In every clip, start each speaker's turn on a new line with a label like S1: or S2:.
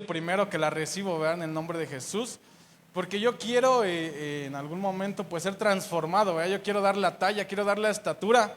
S1: Primero que la recibo, ¿verdad? En el nombre de Jesús, porque yo quiero en algún momento pues ser transformado, ¿verdad? Yo quiero dar la talla, quiero dar la estatura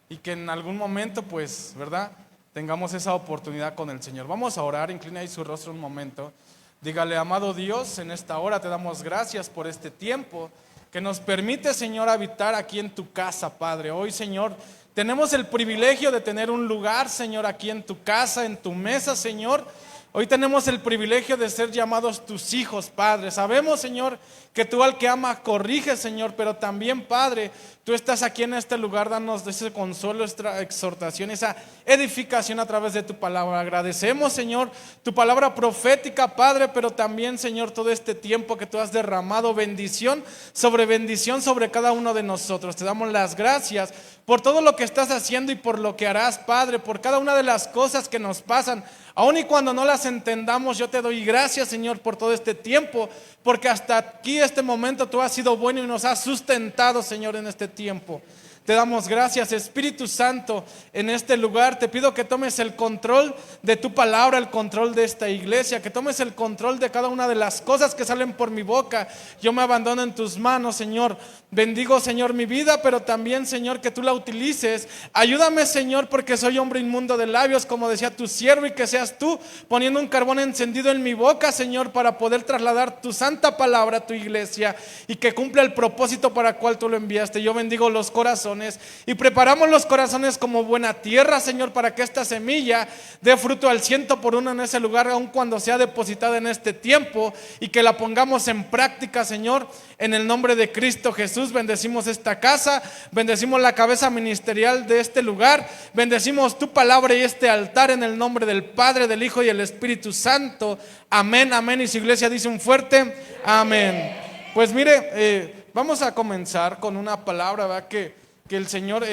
S1: y que en algún momento pues, ¿verdad? Tengamos esa oportunidad con el Señor. Vamos a orar, inclina ahí su rostro un momento. Dígale: amado Dios, en esta hora te damos gracias por este tiempo que nos permite, Señor, habitar aquí en tu casa, Padre. Hoy, Señor, tenemos el privilegio de tener un lugar, Señor, aquí en tu casa, en tu mesa, Señor. Hoy tenemos el privilegio de ser llamados tus hijos, Padre. Sabemos, Señor, que tú al que ama corrige, Señor, pero también, Padre, tú estás aquí en este lugar, danos ese consuelo, esta exhortación, esa edificación a través de tu palabra. Agradecemos, Señor, tu palabra profética, Padre, pero también, Señor, todo este tiempo que tú has derramado bendición sobre cada uno de nosotros. Te damos las gracias por todo lo que estás haciendo y por lo que harás, Padre, por cada una de las cosas que nos pasan. Aun y cuando no las entendamos, yo te doy gracias, Señor, por todo este tiempo, porque hasta aquí, este momento, tú has sido bueno y nos has sustentado, Señor, en este tiempo. Te damos gracias, Espíritu Santo, en este lugar. Te pido que tomes el control de tu palabra, el control de esta iglesia, que tomes el control de cada una de las cosas que salen por mi boca. Yo me abandono en tus manos, Señor. Bendigo, Señor, mi vida, pero también, Señor, que tú la utilices. Ayúdame, Señor, porque soy hombre inmundo de labios, como decía tu siervo, y que seas tú poniendo un carbón encendido en mi boca, Señor, para poder trasladar tu santa palabra a tu iglesia y que cumpla el propósito para el cual tú lo enviaste. Yo bendigo los corazones y preparamos los corazones como buena tierra, Señor, para que esta semilla dé fruto al 100% en ese lugar, aun cuando sea depositada en este tiempo, y que la pongamos en práctica, Señor, en el nombre de Cristo Jesús. Bendecimos esta casa, bendecimos la cabeza ministerial de este lugar, bendecimos tu palabra y este altar en el nombre del Padre, del Hijo y el Espíritu Santo. Amén, amén. Y su iglesia dice un fuerte amén. Pues mire, vamos a comenzar con una palabra, ¿verdad? Que el Señor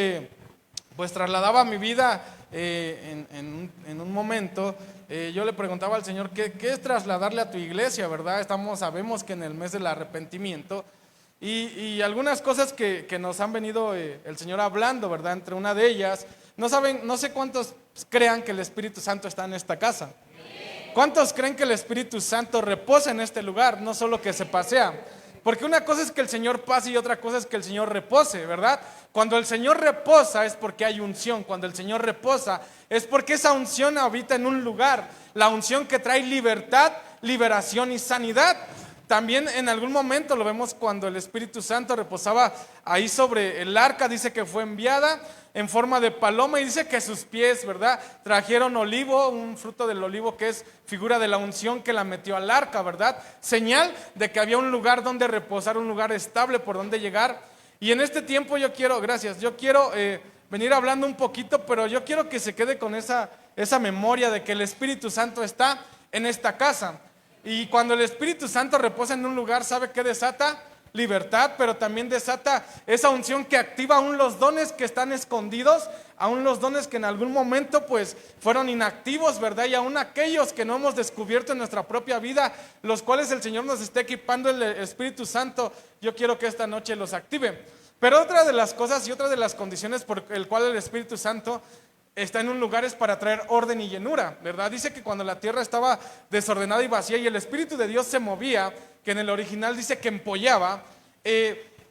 S1: pues trasladaba a mi vida en un momento. Yo le preguntaba al Señor, ¿qué es trasladarle a tu iglesia, verdad? Sabemos que en el mes del arrepentimiento y algunas cosas que nos han venido el Señor hablando, ¿verdad? Entre una de ellas, no sé cuántos crean que el Espíritu Santo está en esta casa. ¿Cuántos creen que el Espíritu Santo reposa en este lugar? No solo que se pasea. Porque una cosa es que el Señor pase y otra cosa es que el Señor repose, ¿verdad? Cuando el Señor reposa es porque hay unción. Cuando el Señor reposa es porque esa unción habita en un lugar. La unción que trae libertad, liberación y sanidad. También en algún momento lo vemos cuando el Espíritu Santo reposaba ahí sobre el arca. Dice que fue enviada en forma de paloma y dice que sus pies, ¿verdad? Trajeron olivo, un fruto del olivo que es figura de la unción que la metió al arca, ¿verdad? Señal de que había un lugar donde reposar, un lugar estable por donde llegar. Y en este tiempo yo quiero venir hablando un poquito, pero yo quiero que se quede con esa memoria de que el Espíritu Santo está en esta casa. Y cuando el Espíritu Santo reposa en un lugar, ¿sabe qué desata? Libertad, pero también desata esa unción que activa aún los dones que están escondidos, aún los dones que en algún momento pues fueron inactivos, ¿verdad? Y aún aquellos que no hemos descubierto en nuestra propia vida, los cuales el Señor nos está equipando el Espíritu Santo. Yo quiero que esta noche los active. Pero otra de las cosas y otra de las condiciones por el cual el Espíritu Santo está en un lugar es para traer orden y llenura, ¿verdad? Dice que cuando la tierra estaba desordenada y vacía y el Espíritu de Dios se movía, que en el original dice que empollaba,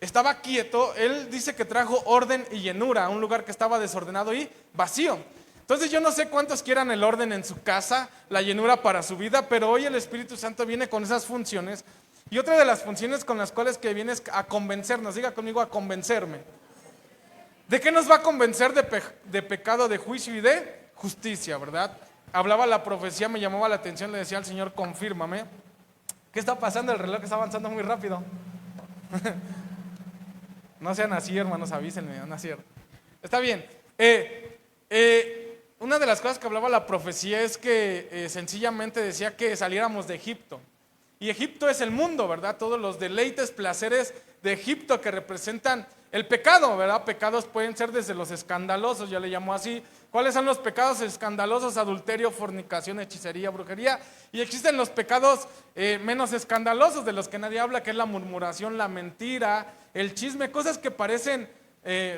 S1: estaba quieto, Él dice que trajo orden y llenura a un lugar que estaba desordenado y vacío. Entonces yo no sé cuántos quieran el orden en su casa, la llenura para su vida, pero hoy el Espíritu Santo viene con esas funciones. Y otra de las funciones con las cuales que viene es a convencernos, diga conmigo, a convencerme. ¿De qué nos va a convencer? De pecado, de juicio y de justicia, ¿verdad? Hablaba la profecía, me llamaba la atención, le decía al Señor, confírmame. ¿Qué está pasando? El reloj está avanzando muy rápido. No sean así, hermanos, avísenme, no sean así. Está bien. Una de las cosas que hablaba la profecía es que sencillamente decía que saliéramos de Egipto. Y Egipto es el mundo, ¿verdad? Todos los deleites, placeres de Egipto que representan el pecado, ¿verdad? Pecados pueden ser desde los escandalosos, yo le llamo así. ¿Cuáles son los pecados escandalosos? Adulterio, fornicación, hechicería, brujería. Y existen los pecados menos escandalosos, de los que nadie habla, que es la murmuración, la mentira, el chisme, cosas que parecen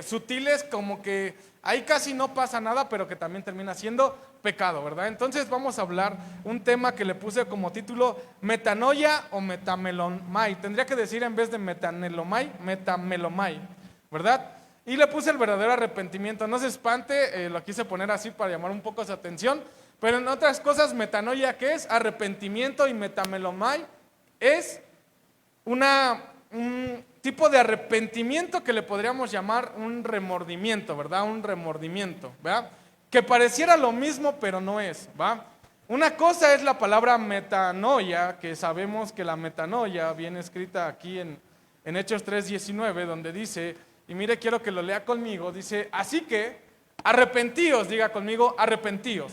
S1: sutiles, como que ahí casi no pasa nada, pero que también termina siendo pecado, ¿verdad? Entonces vamos a hablar un tema que le puse como título metanoia o metamelomai. Tendría que decir en vez de metanelomai, metamelomai, ¿verdad? Y le puse el verdadero arrepentimiento. No se espante, lo quise poner así para llamar un poco su atención, pero en otras cosas, metanoia, ¿qué es? Arrepentimiento, y metamelomai es un tipo de arrepentimiento que le podríamos llamar un remordimiento, ¿verdad? Un remordimiento, ¿verdad? Que pareciera lo mismo, pero no es, ¿va? Una cosa es la palabra metanoia, que sabemos que la metanoia viene escrita aquí en Hechos 3:19, donde dice, y mire, quiero que lo lea conmigo, dice, así que arrepentíos, diga conmigo, arrepentíos.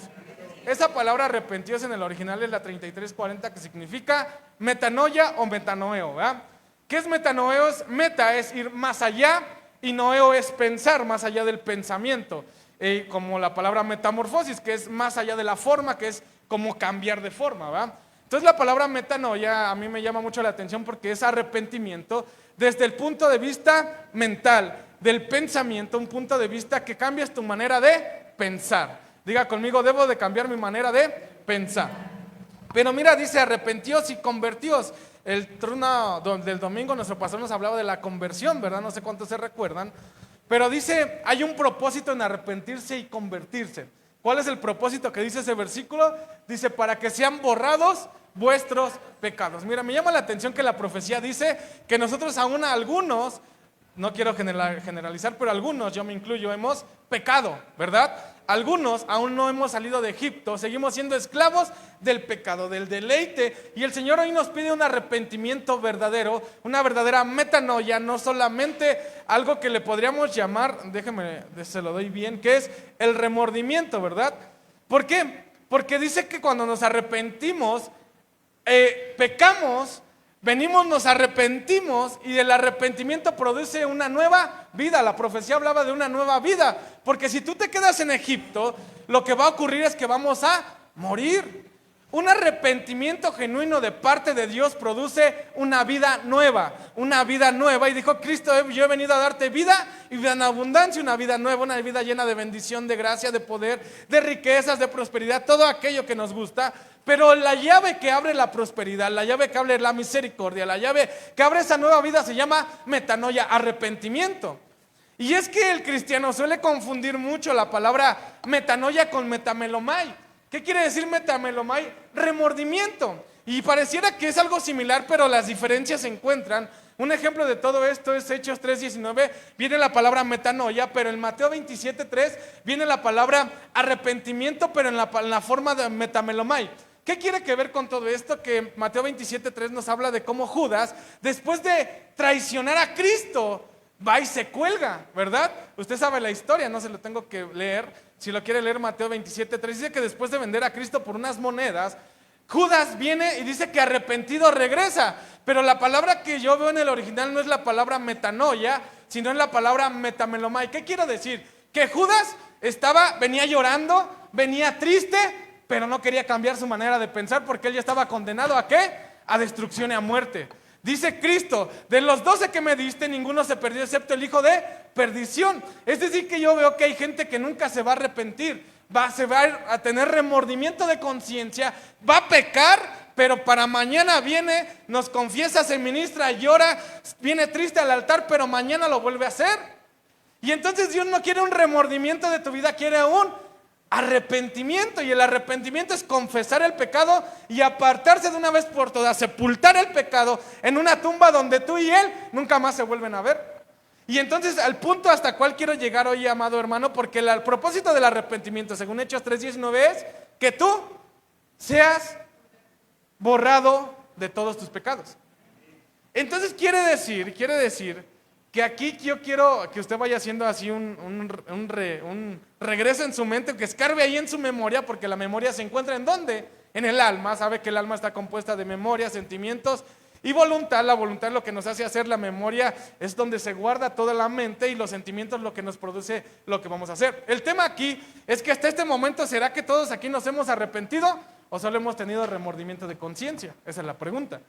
S1: Esa palabra arrepentíos en el original es la 3340, que significa metanoia o metanoeo, ¿verdad? ¿Qué es metanoeo? Meta es ir más allá y noeo es pensar más allá del pensamiento. Como la palabra metamorfosis, que es más allá de la forma, que es como cambiar de forma, ¿va? Entonces la palabra metanoia a mí me llama mucho la atención porque es arrepentimiento desde el punto de vista mental, del pensamiento, un punto de vista que cambias tu manera de pensar. Diga conmigo, debo de cambiar mi manera de pensar. Pero mira, dice arrepentíos y convertíos. El turno del domingo nuestro pastor nos hablaba de la conversión, ¿verdad? No sé cuántos se recuerdan. Pero dice, hay un propósito en arrepentirse y convertirse. ¿Cuál es el propósito que dice ese versículo? Dice, para que sean borrados vuestros pecados. Mira, me llama la atención que la profecía dice que nosotros aún algunos, no quiero generalizar, pero algunos, yo me incluyo, hemos pecado, ¿verdad? Algunos aún no hemos salido de Egipto, seguimos siendo esclavos del pecado, del deleite, y el Señor hoy nos pide un arrepentimiento verdadero, una verdadera metanoia, no solamente algo que le podríamos llamar, déjeme, se lo doy bien, que es el remordimiento, ¿verdad? ¿Por qué? Porque dice que cuando nos arrepentimos, pecamos, venimos, nos arrepentimos y del arrepentimiento produce una nueva vida. La profecía hablaba de una nueva vida, porque si tú te quedas en Egipto, lo que va a ocurrir es que vamos a morir. Un arrepentimiento genuino de parte de Dios produce una vida nueva, y dijo Cristo, yo he venido a darte vida y vida en abundancia, una vida nueva, una vida llena de bendición, de gracia, de poder, de riquezas, de prosperidad, todo aquello que nos gusta. Pero la llave que abre la prosperidad, la llave que abre la misericordia, la llave que abre esa nueva vida se llama metanoia, arrepentimiento. Y es que el cristiano suele confundir mucho la palabra metanoia con metamelomai. ¿Qué quiere decir metamelomai? Remordimiento. Y pareciera que es algo similar, pero las diferencias se encuentran. Un ejemplo de todo esto es Hechos 3:19, viene la palabra metanoia, pero en Mateo 27:3 viene la palabra arrepentimiento, pero en la forma de metamelomai. ¿Qué quiere que ver con todo esto? Que Mateo 27:3 nos habla de cómo Judas, después de traicionar a Cristo, va y se cuelga, ¿verdad? Usted sabe la historia, no se lo tengo que leer. Si lo quiere leer, Mateo 27:3 dice que después de vender a Cristo por unas monedas, Judas viene y dice que arrepentido regresa. Pero la palabra que yo veo en el original no es la palabra metanoia, sino es la palabra metamelomai. ¿Qué quiero decir? Que Judas venía llorando, venía triste, pero no quería cambiar su manera de pensar porque él ya estaba condenado ¿a qué? A destrucción y a muerte. Dice Cristo, de los 12 que me diste, ninguno se perdió excepto el hijo de perdición. Es decir, que yo veo que hay gente que nunca se va a arrepentir, se va a tener remordimiento de conciencia, va a pecar, pero para mañana viene, nos confiesa, se ministra, llora, viene triste al altar, pero mañana lo vuelve a hacer. Y entonces Dios no quiere un remordimiento de tu vida, quiere un arrepentimiento, y el arrepentimiento es confesar el pecado y apartarse de una vez por todas, sepultar el pecado en una tumba donde tú y él nunca más se vuelven a ver. Y entonces al punto hasta cual quiero llegar hoy, amado hermano, porque el propósito del arrepentimiento según Hechos 3:19 es que tú seas borrado de todos tus pecados. Entonces quiere decir que aquí yo quiero que usted vaya haciendo así un regreso en su mente, que escarbe ahí en su memoria, porque la memoria se encuentra ¿en dónde? En el alma. Sabe que el alma está compuesta de memoria, sentimientos y voluntad. La voluntad es lo que nos hace hacer, la memoria es donde se guarda toda la mente y los sentimientos es lo que nos produce lo que vamos a hacer. El tema aquí es que hasta este momento, ¿será que todos aquí nos hemos arrepentido o solo hemos tenido remordimiento de conciencia? Esa es la pregunta.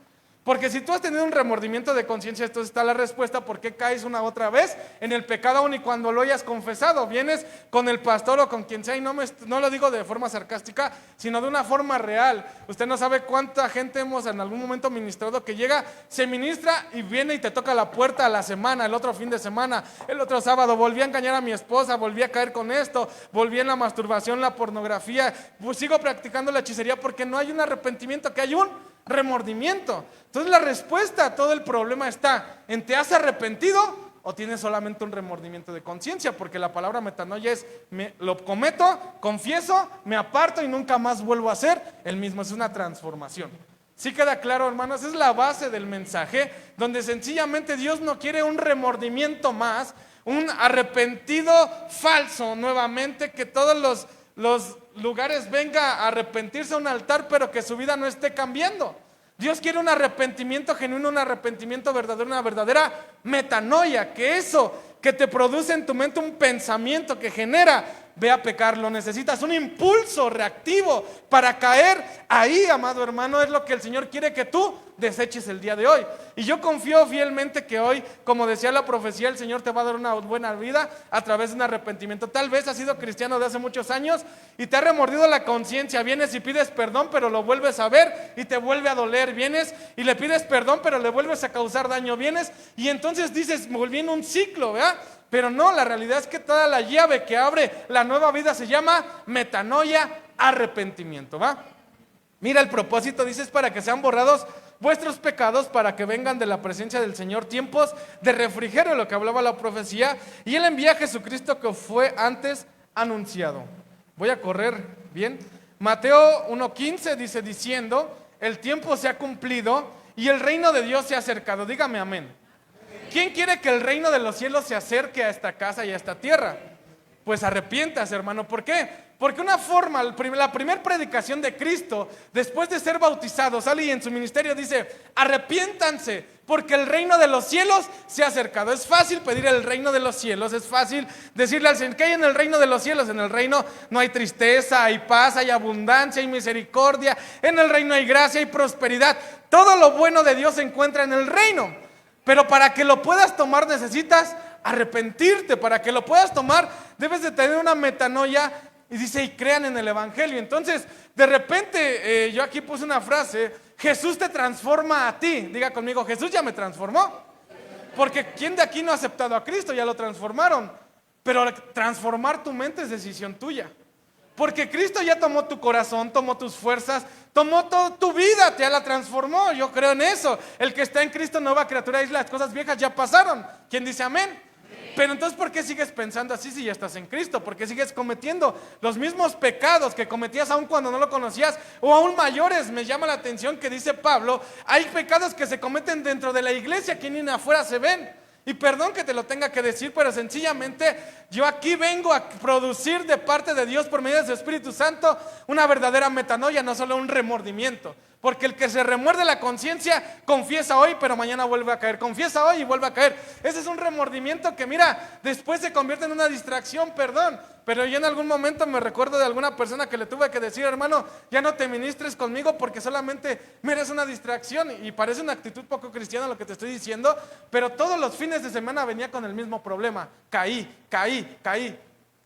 S1: Porque si tú has tenido un remordimiento de conciencia, entonces está la respuesta por qué caes una otra vez en el pecado aún y cuando lo hayas confesado. Vienes con el pastor o con quien sea y no lo digo de forma sarcástica, sino de una forma real. Usted no sabe cuánta gente hemos en algún momento ministrado que llega, se ministra y viene y te toca la puerta a la semana, el otro fin de semana, el otro sábado. Volví a engañar a mi esposa, volví a caer con esto, volví en la masturbación, la pornografía, pues sigo practicando la hechicería porque no hay un arrepentimiento, que hay un remordimiento. Entonces la respuesta a todo el problema está en ¿te has arrepentido o tienes solamente un remordimiento de conciencia? Porque la palabra metanoia es lo cometo, confieso, me aparto y nunca más vuelvo a hacer el mismo. Es una transformación. ¿Sí queda claro, hermanos? Es la base del mensaje, donde sencillamente Dios no quiere un remordimiento más, un arrepentido falso nuevamente, que todos los lugares venga a arrepentirse a un altar, pero que su vida no esté cambiando. Dios quiere un arrepentimiento genuino, un arrepentimiento verdadero, una verdadera metanoia, que eso que te produce en tu mente un pensamiento que genera, ve a pecar, lo necesitas, un impulso reactivo para caer ahí, amado hermano, es lo que el Señor quiere que tú deseches el día de hoy. Y yo confío fielmente que hoy, como decía la profecía, el Señor te va a dar una buena vida a través de un arrepentimiento. Tal vez has sido cristiano de hace muchos años y te ha remordido la conciencia. Vienes y pides perdón, pero lo vuelves a ver y te vuelve a doler. Vienes y le pides perdón, pero le vuelves a causar daño. Vienes y entonces dices, me volví en un ciclo, ¿verdad? Pero no, la realidad es que toda la llave que abre la nueva vida se llama metanoia, arrepentimiento, ¿va? Mira, el propósito, dices, para que sean borrados vuestros pecados, para que vengan de la presencia del Señor tiempos de refrigerio, lo que hablaba la profecía, y Él envía a Jesucristo que fue antes anunciado. Voy a correr, bien. Mateo 1:15 dice, diciendo, el tiempo se ha cumplido y el reino de Dios se ha acercado. Dígame amén. ¿Quién quiere que el reino de los cielos se acerque a esta casa y a esta tierra? Pues arrepiéntase, hermano. ¿Por qué? Porque una forma, la primera predicación de Cristo, después de ser bautizado, sale y en su ministerio dice, arrepiéntanse, porque el reino de los cielos se ha acercado. Es fácil pedir el reino de los cielos, es fácil decirle al Señor, ¿qué hay en el reino de los cielos? En el reino no hay tristeza, hay paz, hay abundancia, hay misericordia. En el reino hay gracia, hay prosperidad. Todo lo bueno de Dios se encuentra en el reino. Pero para que lo puedas tomar necesitas arrepentirte. Para que lo puedas tomar debes de tener una metanoia. Y dice, y crean en el evangelio. Entonces, de repente, yo aquí puse una frase, Jesús te transforma a ti. Diga conmigo, Jesús ya me transformó. Porque ¿quién de aquí no ha aceptado a Cristo? Ya lo transformaron. Pero transformar tu mente es decisión tuya. Porque Cristo ya tomó tu corazón, tomó tus fuerzas, tomó toda tu vida, ya la transformó. Yo creo en eso. El que está en Cristo, nueva criatura, y las cosas viejas ya pasaron. ¿Quién dice amén? Pero entonces, ¿por qué sigues pensando así si ya estás en Cristo? ¿Por qué sigues cometiendo los mismos pecados que cometías aún cuando no lo conocías? O aún mayores. Me llama la atención que dice Pablo, hay pecados que se cometen dentro de la iglesia que ni afuera se ven. Y perdón que te lo tenga que decir, pero sencillamente yo aquí vengo a producir de parte de Dios por medio de su Espíritu Santo una verdadera metanoia, no solo un remordimiento. Porque el que se remuerde la conciencia confiesa hoy, pero mañana vuelve a caer. Confiesa hoy y vuelve a caer. Ese es un remordimiento que, mira, después se convierte en una distracción, perdón. Pero yo en algún momento me recuerdo de alguna persona que le tuve que decir, hermano, ya no te ministres conmigo porque solamente me eres una distracción. Y parece una actitud poco cristiana lo que te estoy diciendo, pero todos los fines de semana venía con el mismo problema. Caí.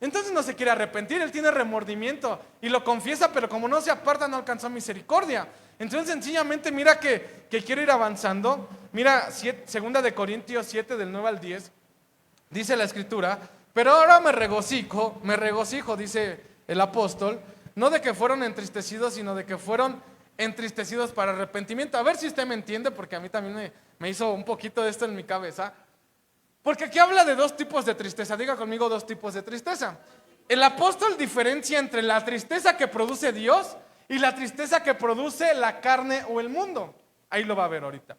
S1: Entonces no se quiere arrepentir, él tiene remordimiento y lo confiesa, pero como no se aparta no alcanzó misericordia. Entonces sencillamente mira que quiero ir avanzando. Mira, 2 de Corintios 7 del 9 al 10, dice la escritura, pero ahora me regocijo, dice el apóstol, no de que fueron entristecidos, sino de que fueron entristecidos para arrepentimiento. A ver si usted me entiende, porque a mí también me hizo un poquito de esto en mi cabeza. Porque aquí habla de dos tipos de tristeza. Diga conmigo, dos tipos de tristeza. El apóstol diferencia entre la tristeza que produce Dios y la tristeza que produce la carne o el mundo. Ahí lo va a ver ahorita.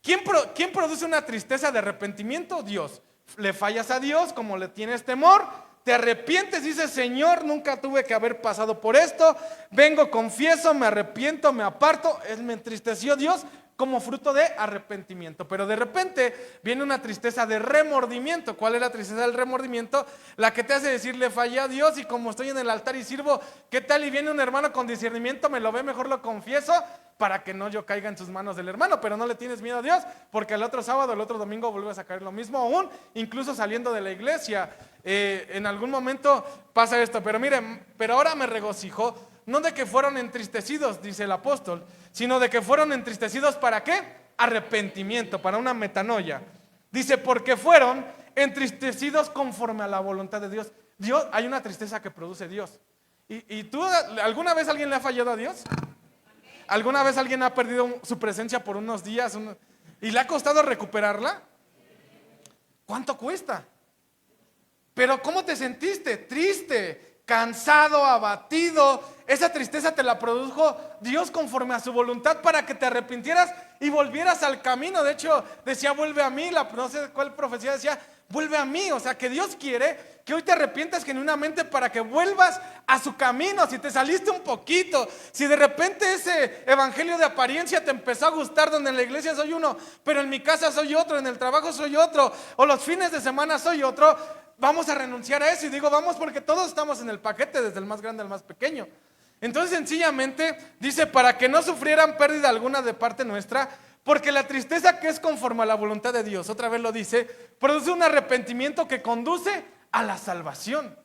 S1: ¿Quién produce una tristeza de arrepentimiento? Dios. Le fallas a Dios, como le tienes temor, te arrepientes, dices, Señor, nunca tuve que haber pasado por esto, vengo, confieso, me arrepiento, me aparto. Él me entristeció Dios. como fruto de arrepentimiento. Pero de repente viene una tristeza de remordimiento. ¿Cuál es la tristeza del remordimiento? La que te hace decir, le fallé a Dios y como estoy en el altar y sirvo, ¿qué tal? Y viene un hermano con discernimiento, me lo ve, mejor lo confieso, para que no yo caiga en sus manos del hermano. Pero no le tienes miedo a Dios, porque el otro sábado, el otro domingo vuelves a caer lo mismo, aún incluso saliendo de la iglesia. En algún momento pasa esto, pero miren, pero ahora me regocijo, no de que fueron entristecidos, dice el apóstol, sino de que fueron entristecidos ¿para qué? Arrepentimiento, para una metanoia. Dice, porque fueron entristecidos conforme a la voluntad de Dios. Dios, hay una tristeza que produce Dios. ¿Y tú, alguna vez alguien le ha fallado a Dios? ¿Alguna vez alguien ha perdido su presencia por unos días y le ha costado recuperarla? ¿Cuánto cuesta? Pero ¿cómo te sentiste? Triste, cansado, abatido. Esa tristeza te la produjo Dios conforme a su voluntad para que te arrepintieras y volvieras al camino. De hecho, decía, vuelve a mí, no sé cuál profecía decía, vuelve a mí. O sea, que Dios quiere que hoy te arrepientas genuinamente para que vuelvas a su camino. Si te saliste un poquito, si de repente ese evangelio de apariencia te empezó a gustar, donde en la iglesia soy uno, pero en mi casa soy otro, en el trabajo soy otro, o los fines de semana soy otro, vamos a renunciar a eso. Y digo vamos porque todos estamos en el paquete, desde el más grande al más pequeño. Entonces sencillamente dice, para que no sufrieran pérdida alguna de parte nuestra, porque la tristeza que es conforme a la voluntad de Dios, otra vez lo dice, produce un arrepentimiento que conduce a la salvación.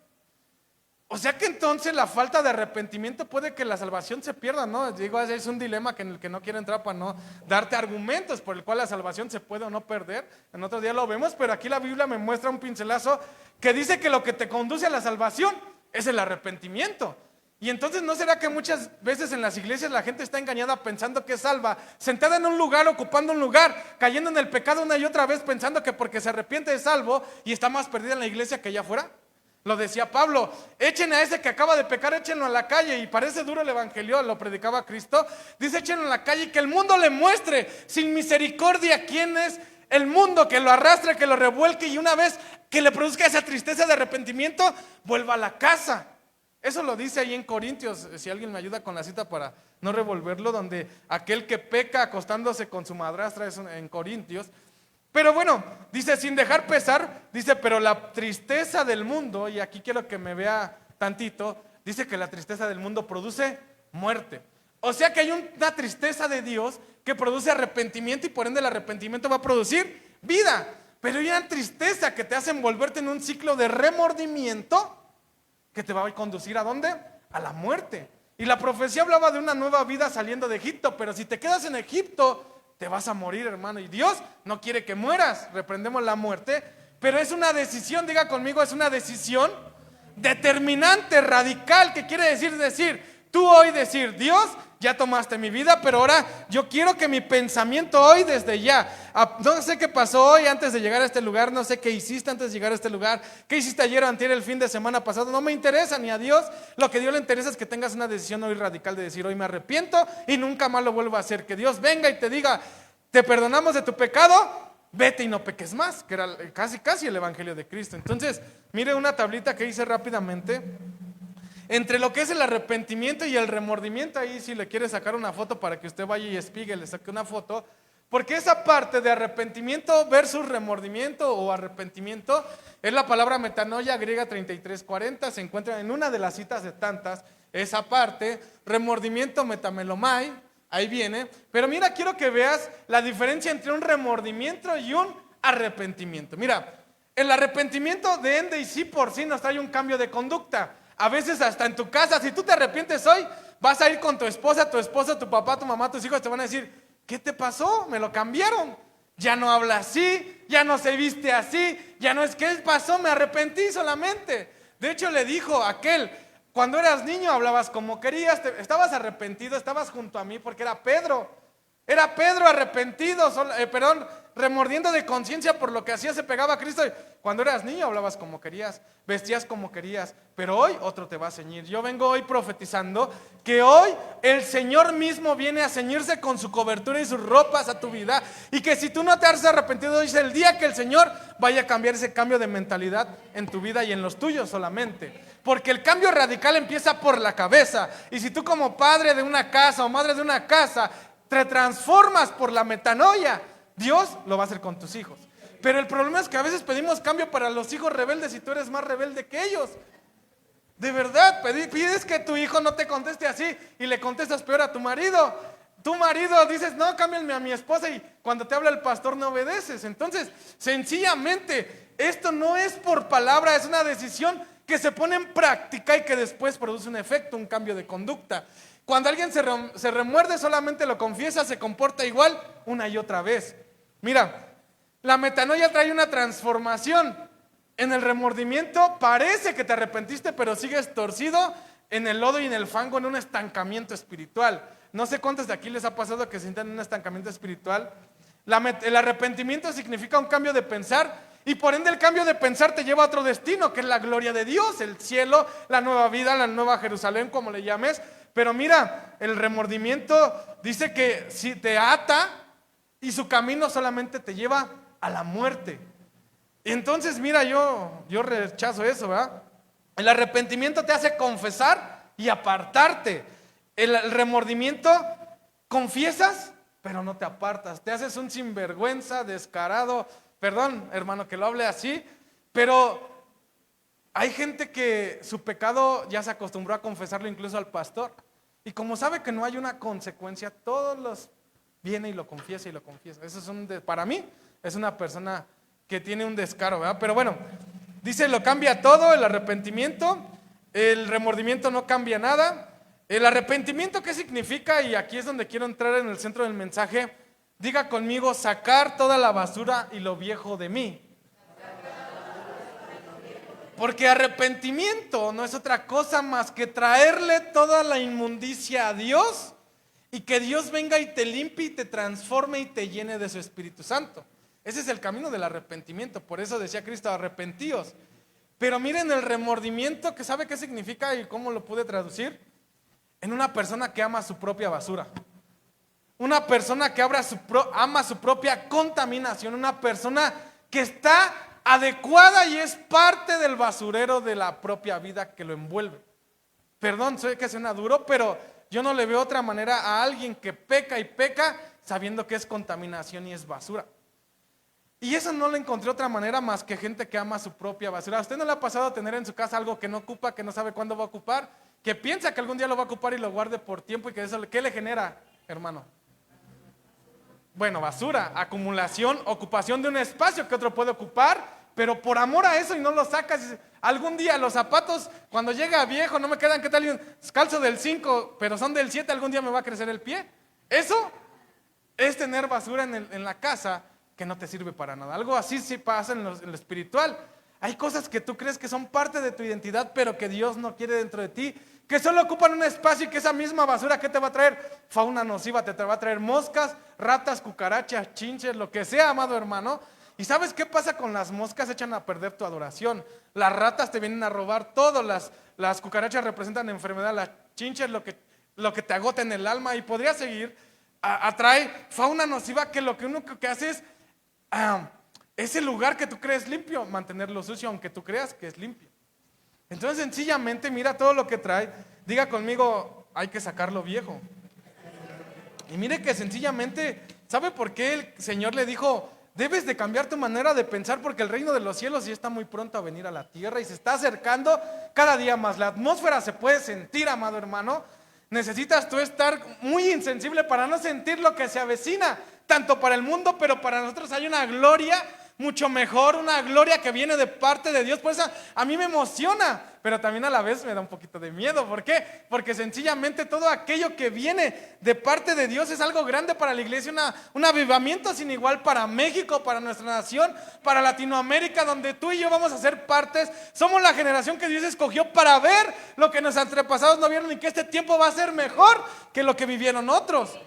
S1: O sea que entonces la falta de arrepentimiento puede que la salvación se pierda, ¿no? Digo, es un dilema en el que no quiero entrar para no darte argumentos por el cual la salvación se puede o no perder. En otro día lo vemos, pero aquí la Biblia me muestra un pincelazo que dice que lo que te conduce a la salvación es el arrepentimiento. Y entonces ¿no será que muchas veces en las iglesias la gente está engañada pensando que es salva, sentada en un lugar, ocupando un lugar, cayendo en el pecado una y otra vez, pensando que porque se arrepiente es salvo y está más perdida en la iglesia que allá afuera? Lo decía Pablo, echen a ese que acaba de pecar, échenlo a la calle. Y parece duro el evangelio, lo predicaba Cristo. Dice, échenlo a la calle y que el mundo le muestre sin misericordia quién es el mundo, que lo arrastre, que lo revuelque, y una vez que le produzca esa tristeza de arrepentimiento, vuelva a la casa. Eso lo dice ahí en Corintios, si alguien me ayuda con la cita para no revolverlo, donde aquel que peca acostándose con su madrastra es en Corintios. Pero bueno, dice, sin dejar pesar, dice, pero la tristeza del mundo, y aquí quiero que me vea tantito, dice que la tristeza del mundo produce muerte. O sea que hay una tristeza de Dios que produce arrepentimiento y por ende el arrepentimiento va a producir vida. Pero hay una tristeza que te hace envolverte en un ciclo de remordimiento que te va a conducir ¿a dónde? A la muerte. Y la profecía hablaba de una nueva vida saliendo de Egipto, pero si te quedas en Egipto, te vas a morir, hermano. Y Dios no quiere que mueras, reprendemos la muerte, pero es una decisión, diga conmigo, es una decisión determinante, radical, que quiere decir, tú hoy decir, Dios, ya tomaste mi vida, pero ahora yo quiero que mi pensamiento hoy desde ya, no sé qué pasó hoy antes de llegar a este lugar, no sé qué hiciste antes de llegar a este lugar, qué hiciste ayer o antier, el fin de semana pasado, no me interesa ni a Dios. Lo que a Dios le interesa es que tengas una decisión hoy radical de decir, hoy me arrepiento y nunca más lo vuelvo a hacer. Que Dios venga y te diga, te perdonamos de tu pecado, vete y no peques más, que era casi el evangelio de Cristo. Entonces, mire una tablita que hice rápidamente. Entre lo que es el arrepentimiento y el remordimiento, ahí si le quiere sacar una foto para que usted vaya y espigue, le saque una foto, porque esa parte de arrepentimiento versus remordimiento o arrepentimiento es la palabra metanoia griega 3340, se encuentra en una de las citas de tantas, esa parte, remordimiento metamelomai, ahí viene, pero mira, quiero que veas la diferencia entre un remordimiento y un arrepentimiento. Mira, el arrepentimiento de ende y sí por sí nos trae un cambio de conducta. A veces hasta en tu casa, si tú te arrepientes hoy, vas a ir con tu esposa, tu esposo, tu papá, tu mamá, tus hijos, te van a decir, ¿qué te pasó? Me lo cambiaron. Ya no habla así, ya no se viste así, ya no es ¿qué pasó? Me arrepentí solamente. De hecho le dijo aquel, cuando eras niño hablabas como querías, estabas arrepentido, estabas junto a mí porque era Pedro arrepentido, remordiendo de conciencia por lo que hacía, se pegaba a Cristo. Cuando eras niño hablabas como querías, vestías como querías, pero hoy otro te va a ceñir. Yo vengo hoy profetizando que hoy el Señor mismo viene a ceñirse con su cobertura y sus ropas a tu vida, y que si tú no te has arrepentido, hoy es el día que el Señor vaya a cambiar ese cambio de mentalidad en tu vida y en los tuyos solamente. Porque el cambio radical empieza por la cabeza, y si tú como padre de una casa o madre de una casa te transformas por la metanoia, Dios lo va a hacer con tus hijos. Pero el problema es que a veces pedimos cambio para los hijos rebeldes y tú eres más rebelde que ellos. De verdad, pides que tu hijo no te conteste así y le contestas peor a tu marido. Tu marido dices, no, cámbienme a mi esposa, y cuando te habla el pastor no obedeces. Entonces, sencillamente, esto no es por palabra, es una decisión que se pone en práctica y que después produce un efecto, un cambio de conducta. Cuando alguien se remuerde, solamente lo confiesa, se comporta igual una y otra vez. Mira, la metanoia trae una transformación. En el remordimiento parece que te arrepentiste, pero sigues torcido en el lodo y en el fango, en un estancamiento espiritual. No sé cuántos de aquí les ha pasado que se sientan en un estancamiento espiritual. El arrepentimiento significa un cambio de pensar, y por ende el cambio de pensar te lleva a otro destino, que es la gloria de Dios, el cielo, la nueva vida, la nueva Jerusalén, como le llames. Pero mira, el remordimiento dice que si te ata y su camino solamente te lleva a la muerte. Entonces, mira, yo rechazo eso, ¿verdad? El arrepentimiento te hace confesar y apartarte. El remordimiento, confiesas, pero no te apartas. Te haces un sinvergüenza, descarado. Perdón, hermano, que lo hable así, pero hay gente que su pecado ya se acostumbró a confesarlo incluso al pastor. Y como sabe que no hay una consecuencia, todos los viene y lo confiesa y lo confiesa. Eso es para mí, es una persona que tiene un descaro, ¿verdad? Pero bueno, dice, lo cambia todo, el arrepentimiento. El remordimiento no cambia nada. El arrepentimiento, ¿qué significa? Y aquí es donde quiero entrar en el centro del mensaje. Diga conmigo, sacar toda la basura y lo viejo de mí. Porque arrepentimiento no es otra cosa más que traerle toda la inmundicia a Dios y que Dios venga y te limpie y te transforme y te llene de su Espíritu Santo. Ese es el camino del arrepentimiento. Por eso decía Cristo, arrepentíos. Pero miren el remordimiento, que sabe qué significa y cómo lo pude traducir. En una persona que ama su propia basura. Una persona que ama su propia contaminación. Una persona que está adecuada y es parte del basurero de la propia vida que lo envuelve. Perdón, sé que suena duro, pero yo no le veo otra manera a alguien que peca y peca sabiendo que es contaminación y es basura. Y eso no le encontré otra manera más que gente que ama su propia basura. ¿A usted no le ha pasado tener en su casa algo que no ocupa, que no sabe cuándo va a ocupar, que piensa que algún día lo va a ocupar y lo guarde por tiempo, y que eso, ¿qué le genera, hermano? Bueno, basura, acumulación, ocupación de un espacio que otro puede ocupar, pero por amor a eso y no lo sacas. Algún día los zapatos, cuando llega viejo, no me quedan, ¿qué tal? Calzo del 5, pero son del 7, algún día me va a crecer el pie. Eso es tener basura en la casa que no te sirve para nada. Algo así sí pasa en lo espiritual. Hay cosas que tú crees que son parte de tu identidad, pero que Dios no quiere dentro de ti, que solo ocupan un espacio, y que esa misma basura, ¿qué te va a traer? Fauna nociva, te va a traer moscas, ratas, cucarachas, chinches, lo que sea, amado hermano. ¿Y sabes qué pasa con las moscas? Echan a perder tu adoración. Las ratas te vienen a robar todo, las cucarachas representan enfermedad, las chinches lo que te agota en el alma, y podría seguir. Atrae fauna nociva que lo único que hace es ese lugar que tú crees limpio, mantenerlo sucio aunque tú creas que es limpio. Entonces sencillamente mira todo lo que trae. Diga conmigo, hay que sacarlo viejo. Y mire que sencillamente, ¿sabe por qué el Señor le dijo? Debes de cambiar tu manera de pensar, porque el reino de los cielos ya está muy pronto a venir a la tierra y se está acercando cada día más. La atmósfera se puede sentir, amado hermano. Necesitas tú estar muy insensible para no sentir lo que se avecina, tanto para el mundo, pero para nosotros hay una gloria mucho mejor, una gloria que viene de parte de Dios. Por eso a mí me emociona, pero también a la vez me da un poquito de miedo. ¿Por qué? Porque sencillamente todo aquello que viene de parte de Dios es algo grande para la iglesia, un avivamiento sin igual para México, para nuestra nación, para Latinoamérica, donde tú y yo vamos a ser partes. Somos la generación que Dios escogió para ver lo que nuestros antepasados no vieron, y que este tiempo va a ser mejor que lo que vivieron otros.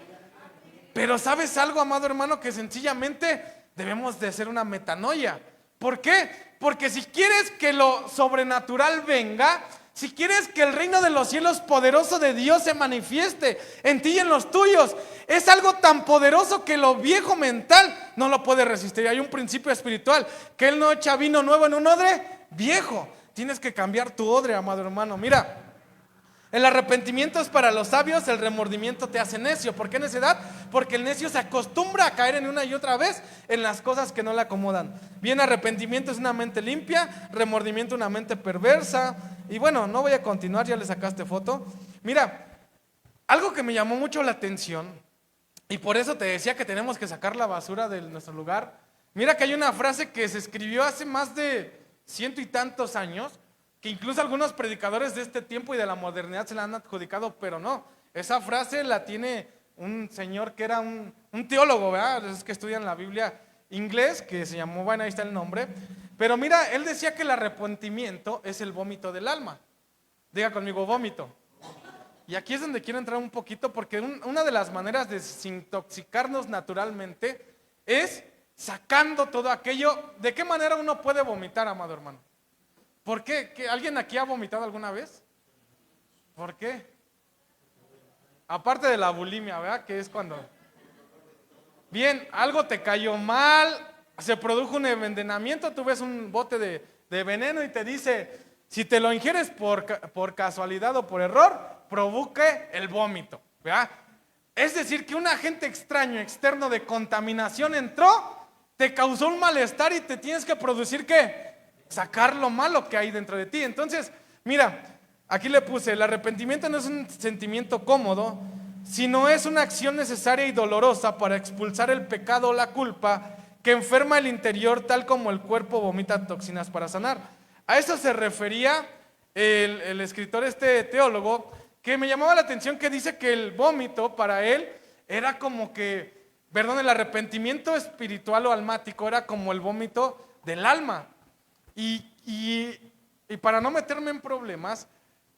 S1: Pero ¿sabes algo, amado hermano? Que sencillamente debemos de hacer una metanoia. ¿Por qué? Porque si quieres que lo sobrenatural venga, si quieres que el reino de los cielos poderoso de Dios se manifieste en ti y en los tuyos, es algo tan poderoso que lo viejo mental no lo puede resistir. Hay un principio espiritual, que Él no echa vino nuevo en un odre viejo. Tienes que cambiar tu odre, amado hermano. Mira, El arrepentimiento es para los sabios, el remordimiento te hace necio. ¿Por qué necedad? Porque el necio se acostumbra a caer en una y otra vez en las cosas que no le acomodan. Bien, arrepentimiento es una mente limpia, remordimiento una mente perversa. Y bueno, no voy a continuar, ya le sacaste foto. Mira, algo que me llamó mucho la atención, y por eso te decía que tenemos que sacar la basura de nuestro lugar. Mira que hay una frase que se escribió hace más de 100 y tantos años, que incluso algunos predicadores de este tiempo y de la modernidad se la han adjudicado, pero no. Esa frase la tiene un señor que era un teólogo, ¿verdad? Es que estudian la Biblia inglés, que se llamó, bueno, ahí está el nombre. Pero mira, él decía que el arrepentimiento es el vómito del alma. Diga conmigo, vómito. Y aquí es donde quiero entrar un poquito, porque una de las maneras de desintoxicarnos naturalmente es sacando todo aquello. ¿De qué manera uno puede vomitar, amado hermano? ¿Por qué? ¿Alguien aquí ha vomitado alguna vez? ¿Por qué? Aparte de la bulimia, ¿verdad? Que es cuando... Bien, algo te cayó mal, se produjo un envenenamiento, tú ves un bote de veneno y te dice, si te lo ingieres por casualidad o por error, provoque el vómito, ¿verdad? Es decir, que un agente extraño, externo de contaminación entró, te causó un malestar y te tienes que producir, ¿qué? Sacar lo malo que hay dentro de ti. Entonces, mira, aquí le puse, el arrepentimiento no es un sentimiento cómodo, sino es una acción necesaria y dolorosa para expulsar el pecado o la culpa que enferma el interior, tal como el cuerpo vomita toxinas para sanar. A eso se refería el escritor, este teólogo, que me llamaba la atención, que dice que el vómito para él era como que, perdón, el arrepentimiento espiritual o almático era como el vómito del alma. Y para no meterme en problemas,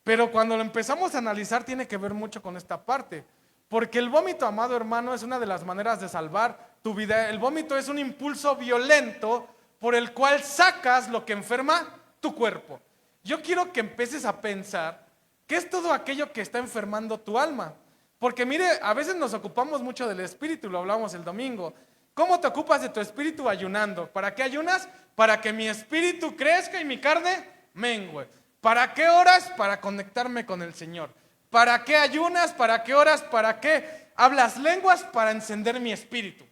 S1: pero cuando lo empezamos a analizar tiene que ver mucho con esta parte. Porque el vómito, amado hermano, es una de las maneras de salvar tu vida. El vómito es un impulso violento por el cual sacas lo que enferma tu cuerpo. Yo quiero que empieces a pensar qué es todo aquello que está enfermando tu alma. Porque mire, a veces nos ocupamos mucho del espíritu, lo hablamos el domingo. ¿Cómo te ocupas de tu espíritu? Ayunando. ¿Para qué ayunas? Para que mi espíritu crezca y mi carne mengue. ¿Para qué oras? Para conectarme con el Señor. ¿Para qué ayunas? ¿Para qué oras? ¿Para qué hablas lenguas? Para encender mi espíritu.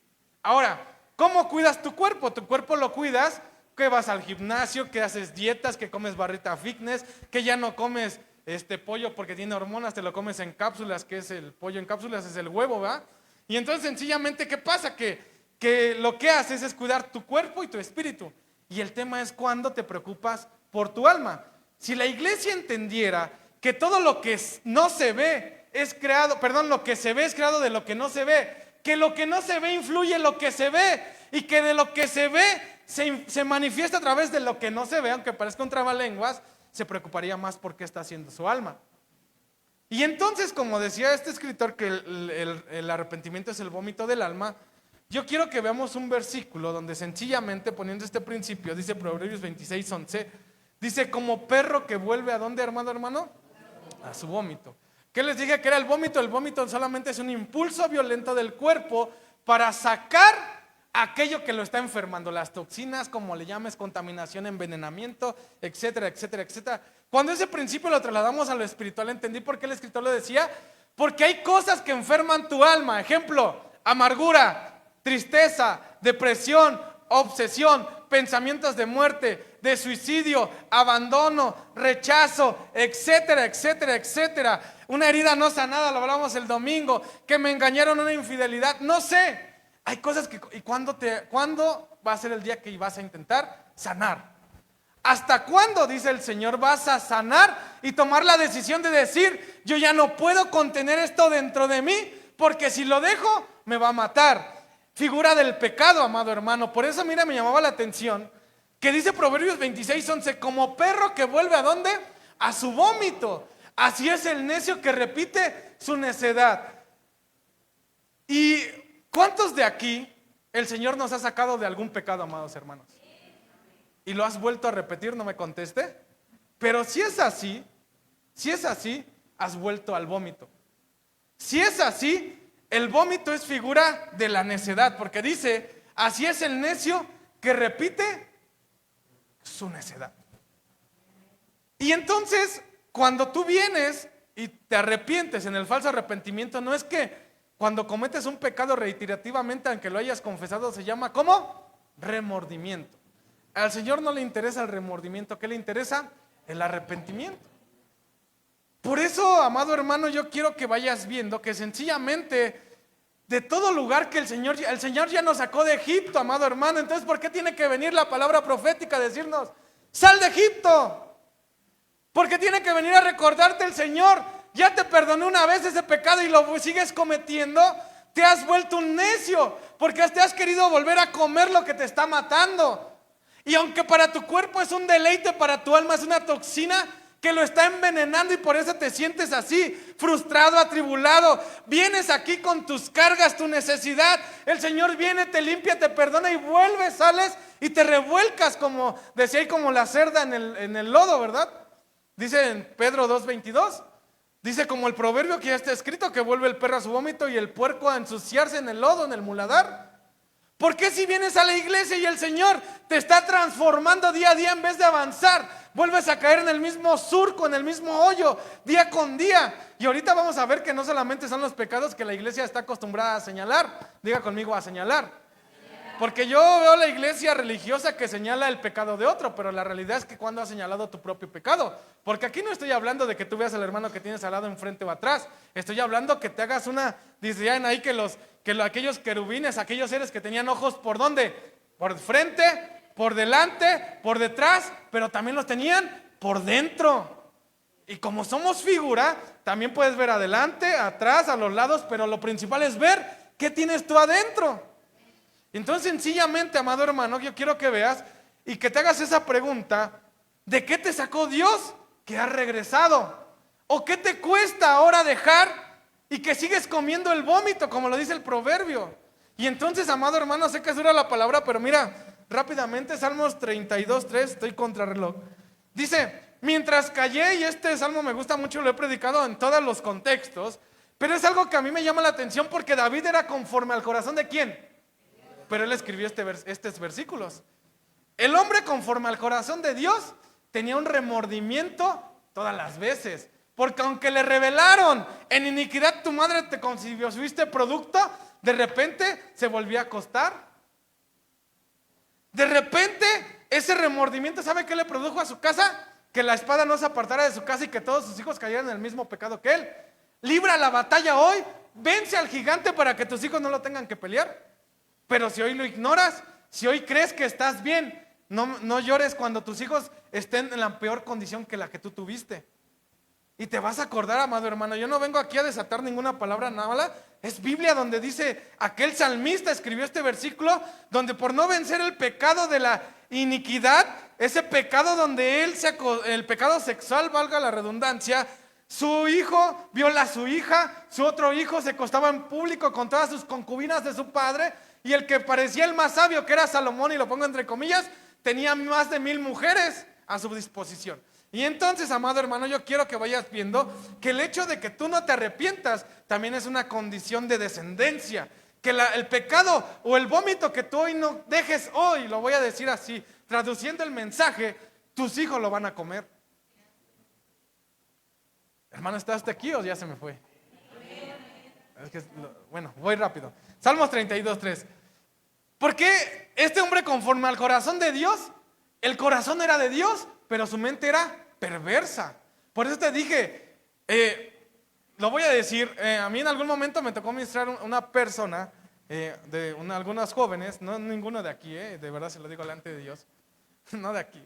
S1: Ahora, ¿cómo cuidas tu cuerpo? Tu cuerpo lo cuidas, que vas al gimnasio, que haces dietas, que comes barrita fitness, que ya no comes pollo porque tiene hormonas, te lo comes en cápsulas, que es el pollo en cápsulas, es el huevo, ¿verdad? Y entonces sencillamente, ¿qué pasa? Que lo que haces es cuidar tu cuerpo y tu espíritu. Y el tema es cuándo te preocupas por tu alma. Si la iglesia entendiera que todo lo que no se ve es creado, perdón, lo que se ve es creado de lo que no se ve, que lo que no se ve influye en lo que se ve y que de lo que se ve se manifiesta a través de lo que no se ve, aunque parezca un trabalenguas, se preocuparía más por qué está haciendo su alma. Y entonces, como decía este escritor, que el arrepentimiento es el vómito del alma, yo quiero que veamos un versículo donde sencillamente, poniendo este principio, dice Proverbios 26:11, dice, como perro que vuelve ¿a dónde, hermano? A su vómito. ¿Qué les dije que era el vómito? El vómito solamente es un impulso violento del cuerpo para sacar aquello que lo está enfermando, las toxinas, como le llames, contaminación, envenenamiento, etcétera, etcétera, etcétera. Cuando ese principio lo trasladamos a lo espiritual, entendí por qué el escritor lo decía, porque hay cosas que enferman tu alma. Ejemplo, amargura, tristeza, depresión, obsesión, pensamientos de muerte, de suicidio, abandono, rechazo, etcétera, etcétera, etcétera. Una herida no sanada, lo hablamos el domingo, que me engañaron, una infidelidad, no sé. Hay cosas que, ¿y cuándo va a ser el día que vas a intentar sanar? ¿Hasta cuándo, dice el Señor, vas a sanar y tomar la decisión de decir, yo ya no puedo contener esto dentro de mí, porque si lo dejo, me va a matar? Figura del pecado, amado hermano. Por eso, mira, me llamaba la atención que dice Proverbios 26:11, como perro que vuelve ¿a dónde? A su vómito. Así es el necio que repite su necedad. ¿Y cuántos de aquí el Señor nos ha sacado de algún pecado, amados hermanos? ¿Y lo has vuelto a repetir? No me conteste. Pero si es así, has vuelto al vómito. Si es así, el vómito es figura de la necedad, porque dice, así es el necio que repite su necedad. Y entonces, cuando tú vienes y te arrepientes. En el falso arrepentimiento no es que cuando cometes un pecado reiterativamente, aunque lo hayas confesado, se llama ¿cómo? Remordimiento. Al Señor no le interesa el remordimiento, ¿qué le interesa? El arrepentimiento. Por eso, amado hermano, yo quiero que vayas viendo que sencillamente de todo lugar que el Señor ya nos sacó de Egipto, amado hermano. Entonces, ¿por qué tiene que venir la palabra profética a decirnos, sal de Egipto? ¿Por qué tiene que venir a recordarte el Señor? Ya te perdonó una vez ese pecado y lo sigues cometiendo. Te has vuelto un necio porque te has querido volver a comer lo que te está matando. Y aunque para tu cuerpo es un deleite, para tu alma es una toxina que lo está envenenando y por eso te sientes así, frustrado, atribulado. Vienes aquí con tus cargas, tu necesidad. El Señor viene, te limpia, te perdona y vuelves, sales y te revuelcas como, decía ahí, como la cerda en el lodo, ¿verdad? Dice en Pedro 2:22. Dice como el proverbio que ya está escrito, que vuelve el perro a su vómito y el puerco a ensuciarse en el lodo, en el muladar. ¿Por qué si vienes a la iglesia y el Señor te está transformando día a día en vez de avanzar, vuelves a caer en el mismo surco, en el mismo hoyo, día con día? Y ahorita vamos a ver que no solamente son los pecados que la iglesia está acostumbrada a señalar. Diga conmigo, a señalar. Porque yo veo la iglesia religiosa que señala el pecado de otro, pero la realidad es que cuando has señalado tu propio pecado. Porque aquí no estoy hablando de que tú veas al hermano que tienes al lado, enfrente o atrás. Estoy hablando que te hagas una, dicen ahí que aquellos querubines, aquellos seres que tenían ojos, ¿por dónde? Por frente, por delante, por detrás, pero también los tenían por dentro. Y como somos figura, también puedes ver adelante, atrás, a los lados, pero lo principal es ver qué tienes tú adentro. Entonces, sencillamente, amado hermano, yo quiero que veas y que te hagas esa pregunta: ¿de qué te sacó Dios que has regresado? ¿O qué te cuesta ahora dejar y que sigues comiendo el vómito, como lo dice el proverbio? Y entonces, amado hermano, sé que es dura la palabra, pero mira, rápidamente, Salmos 32:3, estoy contra reloj. Dice, mientras callé, y este salmo me gusta mucho, lo he predicado en todos los contextos, pero es algo que a mí me llama la atención porque David era conforme al corazón ¿de quién? Pero él escribió estos versículos. El hombre conforme al corazón de Dios tenía un remordimiento todas las veces. Porque aunque le revelaron, en iniquidad tu madre te concibió, fuiste producto, de repente se volvió a acostar. De repente ese remordimiento, ¿sabe qué le produjo a su casa? Que la espada no se apartara de su casa y que todos sus hijos cayeran en el mismo pecado que él. Libra la batalla hoy, vence al gigante para que tus hijos no lo tengan que pelear. Pero si hoy lo ignoras, si hoy crees que estás bien, no llores cuando tus hijos estén en la peor condición que la que tú tuviste. Y te vas a acordar, amado hermano, yo no vengo aquí a desatar ninguna palabra mala. Es Biblia donde dice, aquel salmista escribió este versículo, donde por no vencer el pecado de la iniquidad, ese pecado donde el pecado sexual, valga la redundancia, su hijo viola a su hija, su otro hijo se acostaba en público con todas sus concubinas de su padre, y el que parecía el más sabio, que era Salomón, y lo pongo entre comillas, tenía más de 1000 mujeres a su disposición. Y entonces, amado hermano, yo quiero que vayas viendo que el hecho de que tú no te arrepientas también es una condición de descendencia. Que el pecado o el vómito que tú hoy no dejes hoy, lo voy a decir así, traduciendo el mensaje, tus hijos lo van a comer. Hermano, ¿estás aquí o ya se me fue? Es que, bueno, voy rápido. Salmos 32:3. ¿Por qué este hombre conforme al corazón de Dios? El corazón era de Dios, pero su mente era perversa. Por eso te dije, lo voy a decir, a mí en algún momento me tocó ministrar una persona, algunas jóvenes, no ninguno de aquí, de verdad se lo digo delante de Dios, no de aquí.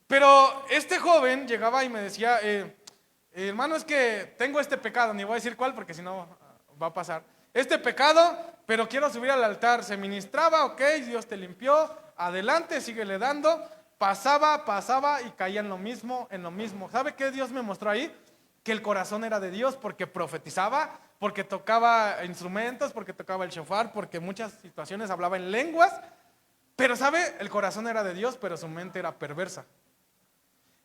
S1: Pero este joven llegaba y me decía, hermano, es que tengo este pecado, ni voy a decir cuál porque si no va a pasar. Este pecado, pero quiero subir al altar. Se ministraba, ok, Dios te limpió, adelante, síguele dando. Pasaba y caía en lo mismo. ¿Sabe qué Dios me mostró ahí? Que el corazón era de Dios porque profetizaba, porque tocaba instrumentos, porque tocaba el shofar, porque en muchas situaciones hablaba en lenguas. Pero ¿sabe? El corazón era de Dios, pero su mente era perversa.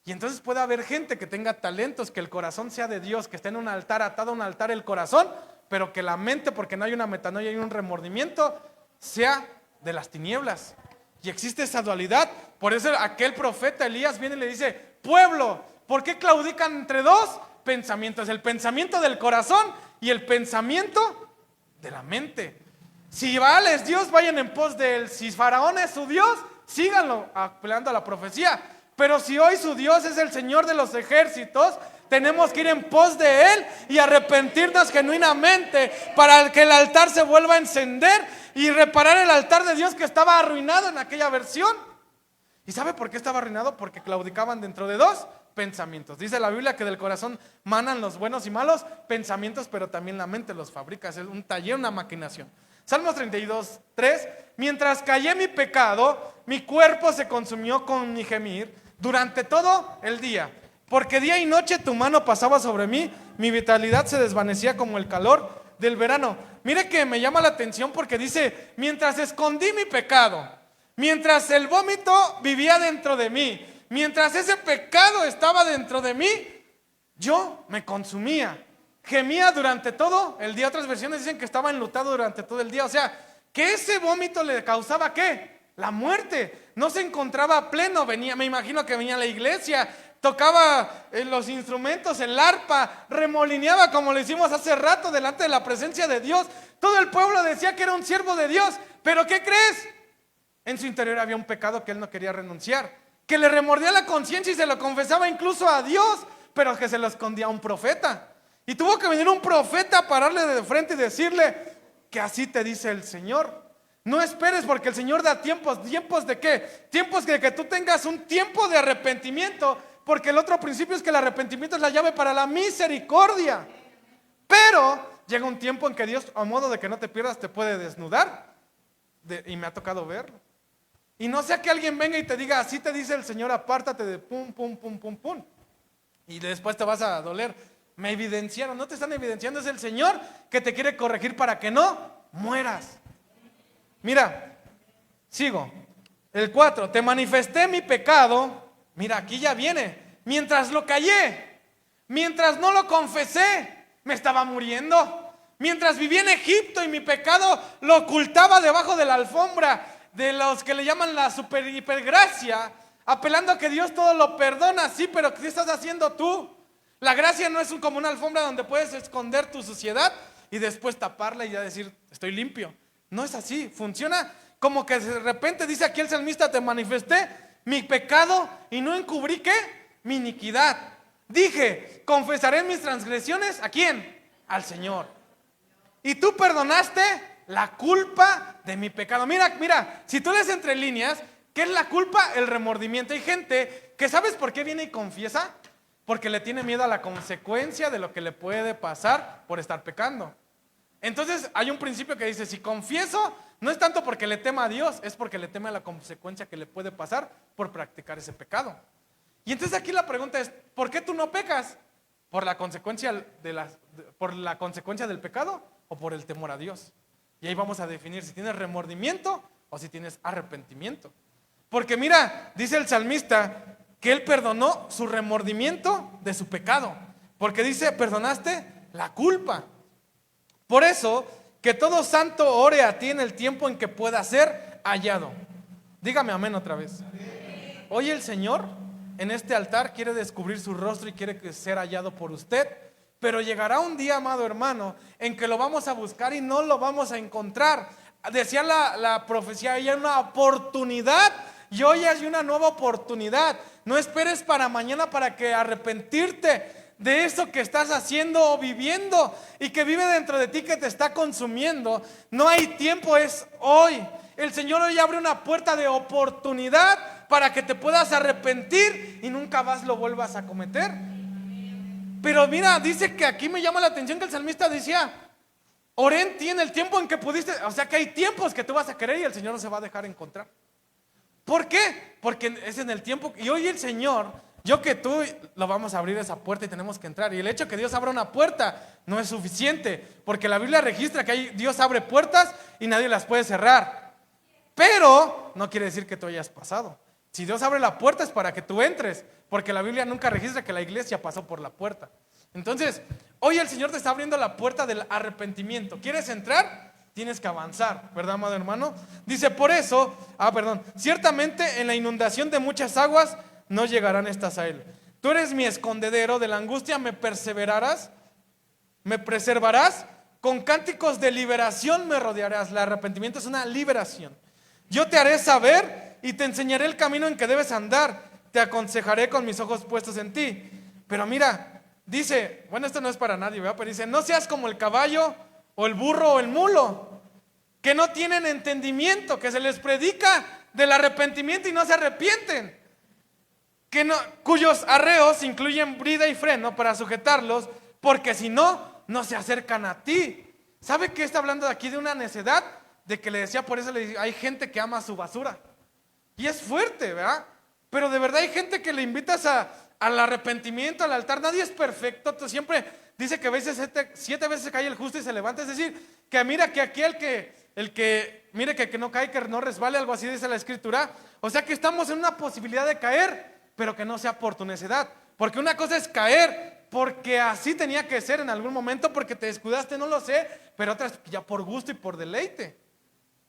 S1: Y entonces puede haber gente que tenga talentos, que el corazón sea de Dios, que esté en un altar, atado a un altar el corazón, pero que la mente, porque no hay una metanoia y un remordimiento, sea de las tinieblas. Y existe esa dualidad. Por eso aquel profeta Elías viene y le dice, pueblo, ¿por qué claudican entre dos? pensamientos, el pensamiento del corazón y el pensamiento de la mente. Si Baal es Dios, vayan en pos de él. Si Faraón es su Dios, síganlo apelando a la profecía. Pero si hoy su Dios es el Señor de los ejércitos, tenemos que ir en pos de él y arrepentirnos genuinamente para que el altar se vuelva a encender y reparar el altar de Dios que estaba arruinado en aquella versión. ¿Y sabe por qué estaba arruinado? Porque claudicaban dentro de dos pensamientos. Dice la Biblia que del corazón manan los buenos y malos pensamientos, pero también la mente los fabrica. Es un taller, una maquinación. Salmos 32:3. Mientras callé mi pecado, mi cuerpo se consumió con mi gemir durante todo el día. Porque día y noche tu mano pasaba sobre mí, mi vitalidad se desvanecía como el calor del verano. Mire que me llama la atención porque dice, mientras escondí mi pecado, mientras el vómito vivía dentro de mí, mientras ese pecado estaba dentro de mí, yo me consumía, gemía durante todo el día. Otras versiones dicen que estaba enlutado durante todo el día. O sea, que ese vómito le causaba ¿qué? La muerte. No se encontraba pleno, venía, me imagino que venía a la iglesia, tocaba los instrumentos, el arpa, remolineaba como lo hicimos hace rato delante de la presencia de Dios. Todo el pueblo decía que era un siervo de Dios, pero ¿qué crees? En su interior había un pecado que él no quería renunciar, que le remordía la conciencia y se lo confesaba incluso a Dios, pero que se lo escondía a un profeta. Y tuvo que venir un profeta a pararle de frente y decirle que así te dice el Señor. No esperes porque el Señor da tiempos. ¿Tiempos de qué? Tiempos de que tú tengas un tiempo de arrepentimiento, porque el otro principio es que el arrepentimiento es la llave para la misericordia. Pero llega un tiempo en que Dios, a modo de que no te pierdas, te puede desnudar. Y me ha tocado verlo. Y no sea que alguien venga y te diga, así te dice el Señor, apártate de pum, pum, pum, pum, pum. Y después te vas a doler. Me evidenciaron, no te están evidenciando, es el Señor que te quiere corregir para que no mueras. Mira, sigo. El 4, te manifesté mi pecado. Mira, aquí ya viene. Mientras lo callé, mientras no lo confesé, me estaba muriendo. Mientras vivía en Egipto y mi pecado lo ocultaba debajo de la alfombra de los que le llaman la super hipergracia, apelando a que Dios todo lo perdona, sí, pero ¿qué estás haciendo tú? La gracia no es como una alfombra donde puedes esconder tu suciedad y después taparla y ya decir, estoy limpio. No es así, funciona como que de repente dice aquí el salmista, te manifesté mi pecado y no encubrí ¿qué? Mi iniquidad. Dije, confesaré mis transgresiones, ¿a quién? Al Señor. Y tú perdonaste la culpa de mi pecado. Mira, si tú lees entre líneas, ¿qué es la culpa? El remordimiento. Hay gente que ¿sabes por qué viene y confiesa? Porque le tiene miedo a la consecuencia de lo que le puede pasar por estar pecando. Entonces hay un principio que dice, si confieso, no es tanto porque le tema a Dios, es porque le teme a la consecuencia que le puede pasar por practicar ese pecado. Y entonces aquí la pregunta es, ¿por qué tú no pecas? ¿Por la consecuencia por la consecuencia del pecado o por el temor a Dios? Y ahí vamos a definir si tienes remordimiento o si tienes arrepentimiento. Porque mira, dice el salmista que él perdonó su remordimiento de su pecado. Porque dice, perdonaste la culpa. Por eso, que todo santo ore a ti en el tiempo en que pueda ser hallado. Dígame amén otra vez. Hoy el Señor en este altar quiere descubrir su rostro y quiere ser hallado por usted. Pero llegará un día, amado hermano, en que lo vamos a buscar y no lo vamos a encontrar. Decía la profecía, hay una oportunidad y hoy hay una nueva oportunidad. No esperes para mañana para que arrepentirte de eso que estás haciendo o viviendo y que vive dentro de ti, que te está consumiendo. No hay tiempo, es hoy. El Señor hoy abre una puerta de oportunidad para que te puedas arrepentir y nunca más lo vuelvas a cometer. Pero mira, dice que aquí me llama la atención que el salmista decía, oré en ti en el tiempo en que pudiste. O sea que hay tiempos que tú vas a querer y el Señor no se va a dejar encontrar. ¿Por qué? Porque es en el tiempo. Y hoy el Señor, yo que tú, lo vamos a abrir esa puerta y tenemos que entrar. Y el hecho que Dios abra una puerta no es suficiente, porque la Biblia registra que Dios abre puertas y nadie las puede cerrar. Pero no quiere decir que tú hayas pasado. Si Dios abre la puerta es para que tú entres, porque la Biblia nunca registra que la iglesia pasó por la puerta. Entonces, hoy el Señor te está abriendo la puerta del arrepentimiento. ¿Quieres entrar? Tienes que avanzar, ¿verdad, amado hermano? Dice, por eso, ciertamente en la inundación de muchas aguas no llegarán estas a él. Tú eres mi escondedero, de la angustia me perseverarás, me preservarás, con cánticos de liberación me rodearás. El arrepentimiento es una liberación. Yo te haré saber y te enseñaré el camino en que debes andar. Te aconsejaré con mis ojos puestos en ti. Pero mira, dice, bueno, esto no es para nadie, ¿verdad? Pero dice, no seas como el caballo o el burro o el mulo, que no tienen entendimiento, que se les predica del arrepentimiento y no se arrepienten, cuyos arreos incluyen brida y freno para sujetarlos, porque si no, no se acercan a ti. ¿Sabe qué está hablando de aquí? De una necedad, de que le decía, por eso le dice, hay gente que ama su basura. Y es fuerte, ¿verdad? Pero de verdad hay gente que le invitas al arrepentimiento, al altar. Nadie es perfecto. Tú siempre dice que a veces 7 veces cae el justo y se levanta. Es decir, que mira que aquí mire que no cae, que no resbale, algo así dice la escritura. O sea que estamos en una posibilidad de caer, pero que no sea por tu necedad. Porque una cosa es caer porque así tenía que ser en algún momento, porque te descuidaste, no lo sé, pero otra es ya por gusto y por deleite.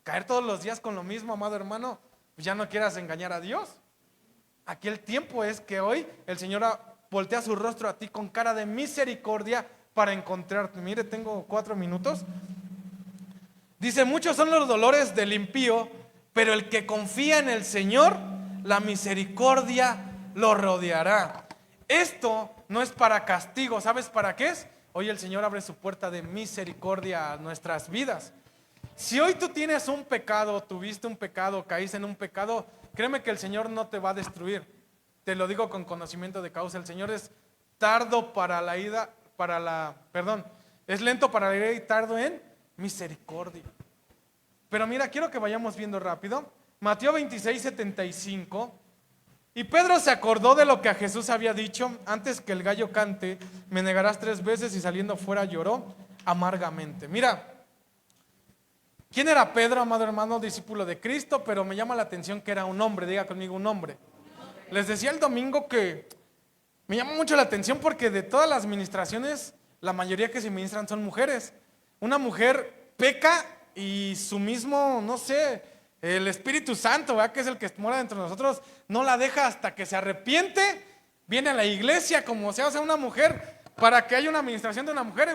S1: Caer todos los días con lo mismo, amado hermano, pues ya no quieras engañar a Dios. Aquí el tiempo es que hoy el Señor voltea su rostro a ti con cara de misericordia para encontrarte. Mire, tengo 4 minutos. Dice, muchos son los dolores del impío, pero el que confía en el Señor, la misericordia lo rodeará. Esto no es para castigo, ¿sabes para qué es? Hoy el Señor abre su puerta de misericordia a nuestras vidas. Si hoy tú tienes un pecado, tuviste un pecado, caíste en un pecado, créeme que el Señor no te va a destruir. Te lo digo con conocimiento de causa. El Señor es tardo para la ira, es lento para la ira y tardo en misericordia. Pero mira, quiero que vayamos viendo rápido. Mateo 26:75. Y Pedro se acordó de lo que a Jesús había dicho: antes que el gallo cante, me negarás 3 veces, y saliendo fuera lloró amargamente. Mira, ¿quién era Pedro, amado hermano? Discípulo de Cristo, pero me llama la atención que era un hombre. Diga conmigo, un hombre. Les decía el domingo que me llama mucho la atención porque de todas las ministraciones, la mayoría que se ministran son mujeres. Una mujer peca y su mismo, no sé, el Espíritu Santo, ¿verdad?, que es el que mora dentro de nosotros, no la deja hasta que se arrepiente, viene a la iglesia, como sea, o sea, una mujer, para que haya una administración de una mujer,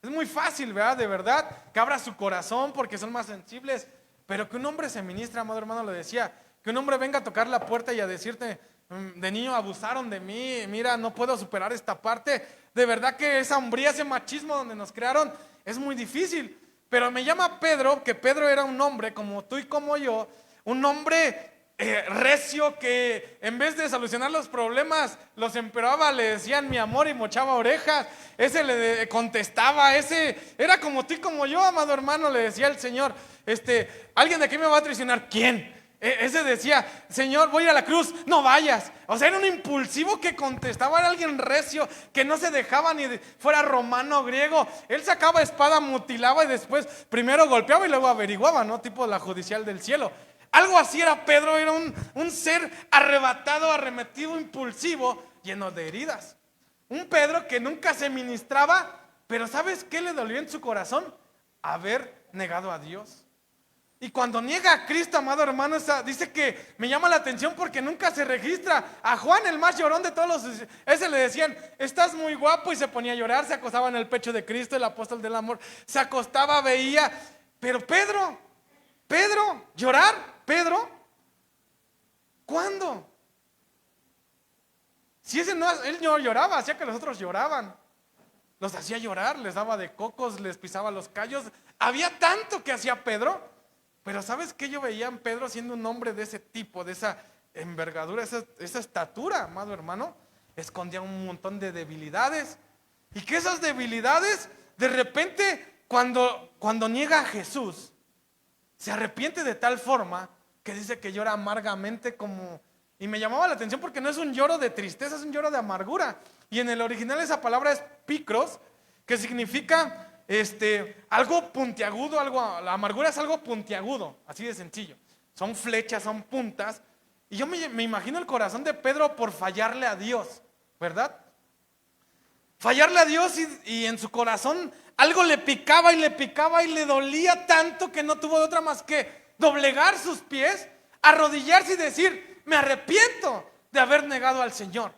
S1: es muy fácil, ¿verdad? De verdad, que abra su corazón porque son más sensibles, pero que un hombre se ministra, amado hermano, lo decía, que un hombre venga a tocar la puerta y a decirte, de niño abusaron de mí, mira, no puedo superar esta parte, de verdad que esa hombría, ese machismo donde nos crearon, es muy difícil. Pero me llama Pedro, que Pedro era un hombre como tú y como yo, un hombre recio que en vez de solucionar los problemas los empeoraba, le decían mi amor y mochaba orejas. Ese le contestaba, ese era como tú y como yo, amado hermano, le decía el Señor, alguien de aquí me va a traicionar. ¿Quién? Ese decía, Señor, voy a ir a la cruz, no vayas. O sea, era un impulsivo que contestaba, era alguien recio, que no se dejaba ni fuera romano o griego. Él sacaba espada, mutilaba y después primero golpeaba y luego averiguaba, ¿no? Tipo la judicial del cielo. Algo así era Pedro, era un ser arrebatado, arremetido, impulsivo, lleno de heridas. Un Pedro que nunca se ministraba, pero ¿sabes qué le dolió en su corazón? Haber negado a Dios. Y cuando niega a Cristo, amado hermano, dice que me llama la atención porque nunca se registra. A Juan, el más llorón de todos ese le decían, estás muy guapo, y se ponía a llorar, se acostaba en el pecho de Cristo, el apóstol del amor, se acostaba, veía. Pero Pedro, llorar, Pedro, ¿cuándo? Si él no lloraba, hacía que los otros lloraban. Los hacía llorar, les daba de cocos, les pisaba los callos. Había tanto que hacía Pedro. Pero ¿sabes qué yo veía en Pedro siendo un hombre de ese tipo, de esa envergadura, esa estatura, amado hermano? Escondía un montón de debilidades. Y que esas debilidades, de repente, cuando niega a Jesús, se arrepiente de tal forma que dice que llora amargamente como... Y me llamaba la atención porque no es un lloro de tristeza, es un lloro de amargura. Y en el original esa palabra es picros, que significa... algo puntiagudo, la amargura es algo puntiagudo, así de sencillo. Son flechas, son puntas. Y yo me imagino el corazón de Pedro por fallarle a Dios, ¿verdad? Fallarle a Dios y en su corazón algo le picaba y le dolía tanto que no tuvo de otra más que doblegar sus pies, arrodillarse y decir, me arrepiento de haber negado al Señor.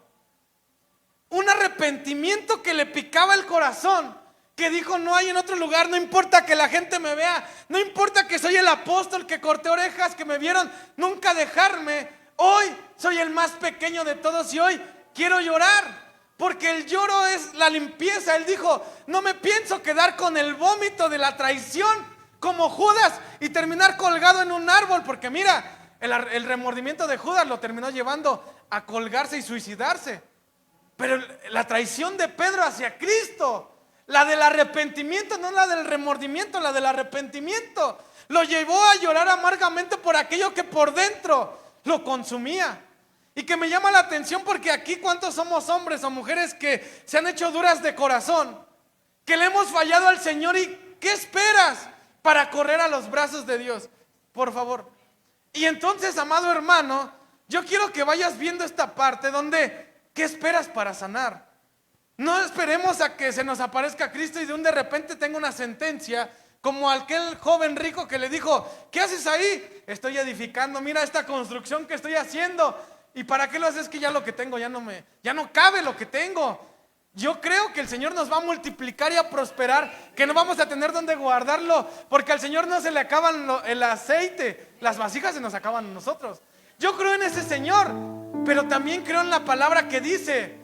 S1: un arrepentimiento que le picaba el corazón, que dijo: no hay en otro lugar, no importa que la gente me vea, no importa que soy el apóstol que corté orejas, que me vieron nunca dejarme, hoy soy el más pequeño de todos y hoy quiero llorar, porque el lloro es la limpieza. Él dijo: no me pienso quedar con el vómito de la traición como Judas y terminar colgado en un árbol, porque mira, el remordimiento de Judas lo terminó llevando a colgarse y suicidarse. Pero la traición de Pedro hacia Cristo, la del arrepentimiento, no la del remordimiento, la del arrepentimiento, lo llevó a llorar amargamente por aquello que por dentro lo consumía. Y que me llama la atención porque aquí cuántos somos hombres o mujeres que se han hecho duras de corazón, que le hemos fallado al Señor. ¿Y qué esperas para correr a los brazos de Dios? Por favor. Y entonces, amado hermano, yo quiero que vayas viendo esta parte donde, ¿qué esperas para sanar? No esperemos a que se nos aparezca Cristo y de repente tenga una sentencia, como aquel joven rico que le dijo: ¿qué haces ahí? Estoy edificando, mira esta construcción que estoy haciendo. ¿Y para qué lo haces? Que ya lo que tengo ya no cabe lo que tengo. Yo creo que el Señor nos va a multiplicar y a prosperar, que no vamos a tener donde guardarlo, porque al Señor no se le acaban el aceite, las vasijas se nos acaban a nosotros. Yo creo en ese Señor, pero también creo en la palabra que dice: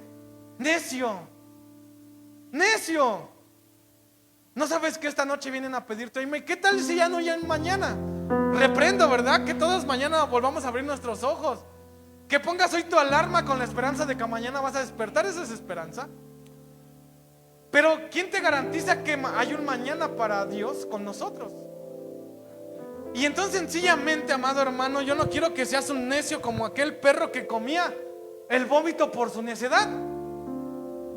S1: necio, necio, ¿no sabes que esta noche vienen a pedirte? ¿Y qué tal si ya no ya mañana? Reprendo, ¿verdad? Que todos mañana volvamos a abrir nuestros ojos. Que pongas hoy tu alarma con la esperanza de que mañana vas a despertar. ¿Esa es esperanza? Pero ¿quién te garantiza que hay un mañana para Dios con nosotros? Y entonces sencillamente, amado hermano, yo no quiero que seas un necio como aquel perro que comía el vómito por su necedad.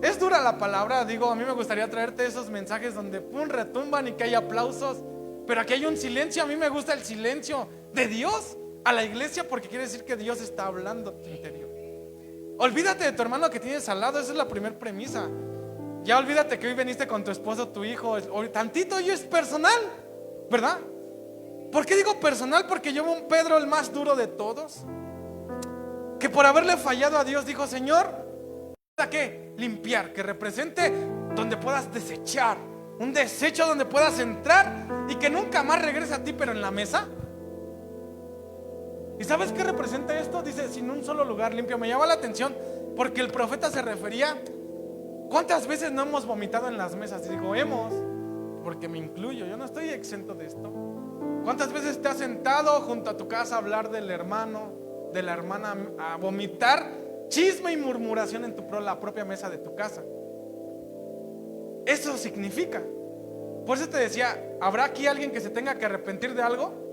S1: Es dura la palabra, digo, a mí me gustaría traerte esos mensajes donde pum, retumban y que hay aplausos, pero aquí hay un silencio. A mí me gusta el silencio de Dios a la iglesia, porque quiere decir que Dios está hablando en tu interior. Olvídate de tu hermano que tienes al lado, esa es la primera premisa. Ya olvídate que hoy veniste con tu esposo, tu hijo, o tantito, y es personal, ¿verdad? ¿Por qué digo personal? Porque yo veo un Pedro, el más duro de todos, que por haberle fallado a Dios dijo: Señor, ¿para qué? Limpiar, que represente donde puedas desechar, un desecho donde puedas entrar y que nunca más regrese a ti, pero en la mesa. ¿Y sabes qué representa esto? Dice: sin un solo lugar limpio. Me llama la atención porque el profeta se refería: ¿cuántas veces no hemos vomitado en las mesas? Y digo hemos, porque me incluyo, yo no estoy exento de esto. ¿Cuántas veces te has sentado junto a tu casa a hablar del hermano, de la hermana, a vomitar chisme y murmuración en la propia mesa de tu casa? Eso significa. Por eso te decía, ¿habrá aquí alguien que se tenga que arrepentir de algo?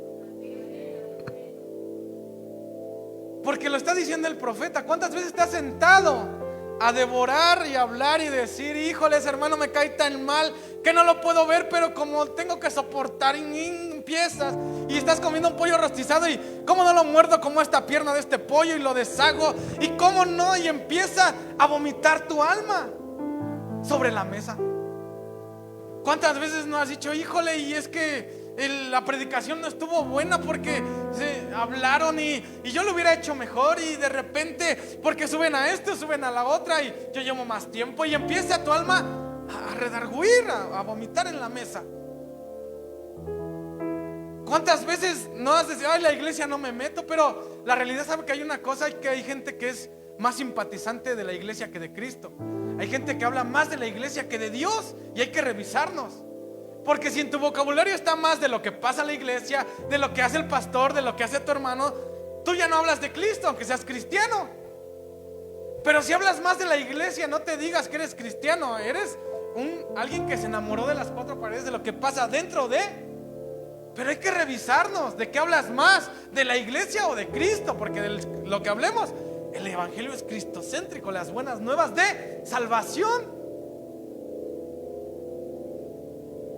S1: Porque lo está diciendo el profeta. ¿Cuántas veces te has sentado a devorar y hablar y decir: híjole, ese hermano me cae tan mal que no lo puedo ver, pero como tengo que soportar, y empiezas y estás comiendo un pollo rostizado y cómo no lo muerdo como esta pierna de este pollo y lo deshago, y cómo no, y empieza a vomitar tu alma sobre la mesa. ¿Cuántas veces no has dicho: híjole, y es que la predicación no estuvo buena porque se hablaron y yo lo hubiera hecho mejor, y de repente porque suben a esto, suben a la otra y yo llevo más tiempo, y empieza tu alma a redarguir, a vomitar en la mesa? ¿Cuántas veces no has dicho: ay, la iglesia no me meto? Pero la realidad sabe que hay una cosa, que hay gente que es más simpatizante de la iglesia que de Cristo. Hay gente que habla más de la iglesia que de Dios, y hay que revisarnos. Porque si en tu vocabulario está más de lo que pasa en la iglesia, de lo que hace el pastor, de lo que hace tu hermano, tú ya no hablas de Cristo, aunque seas cristiano. Pero si hablas más de la iglesia, no te digas que eres cristiano, eres alguien que se enamoró de las cuatro paredes, de lo que pasa dentro de. Pero hay que revisarnos, ¿de qué hablas más? ¿De la iglesia o de Cristo? Porque de lo que hablemos, el evangelio es cristocéntrico, las buenas nuevas de salvación.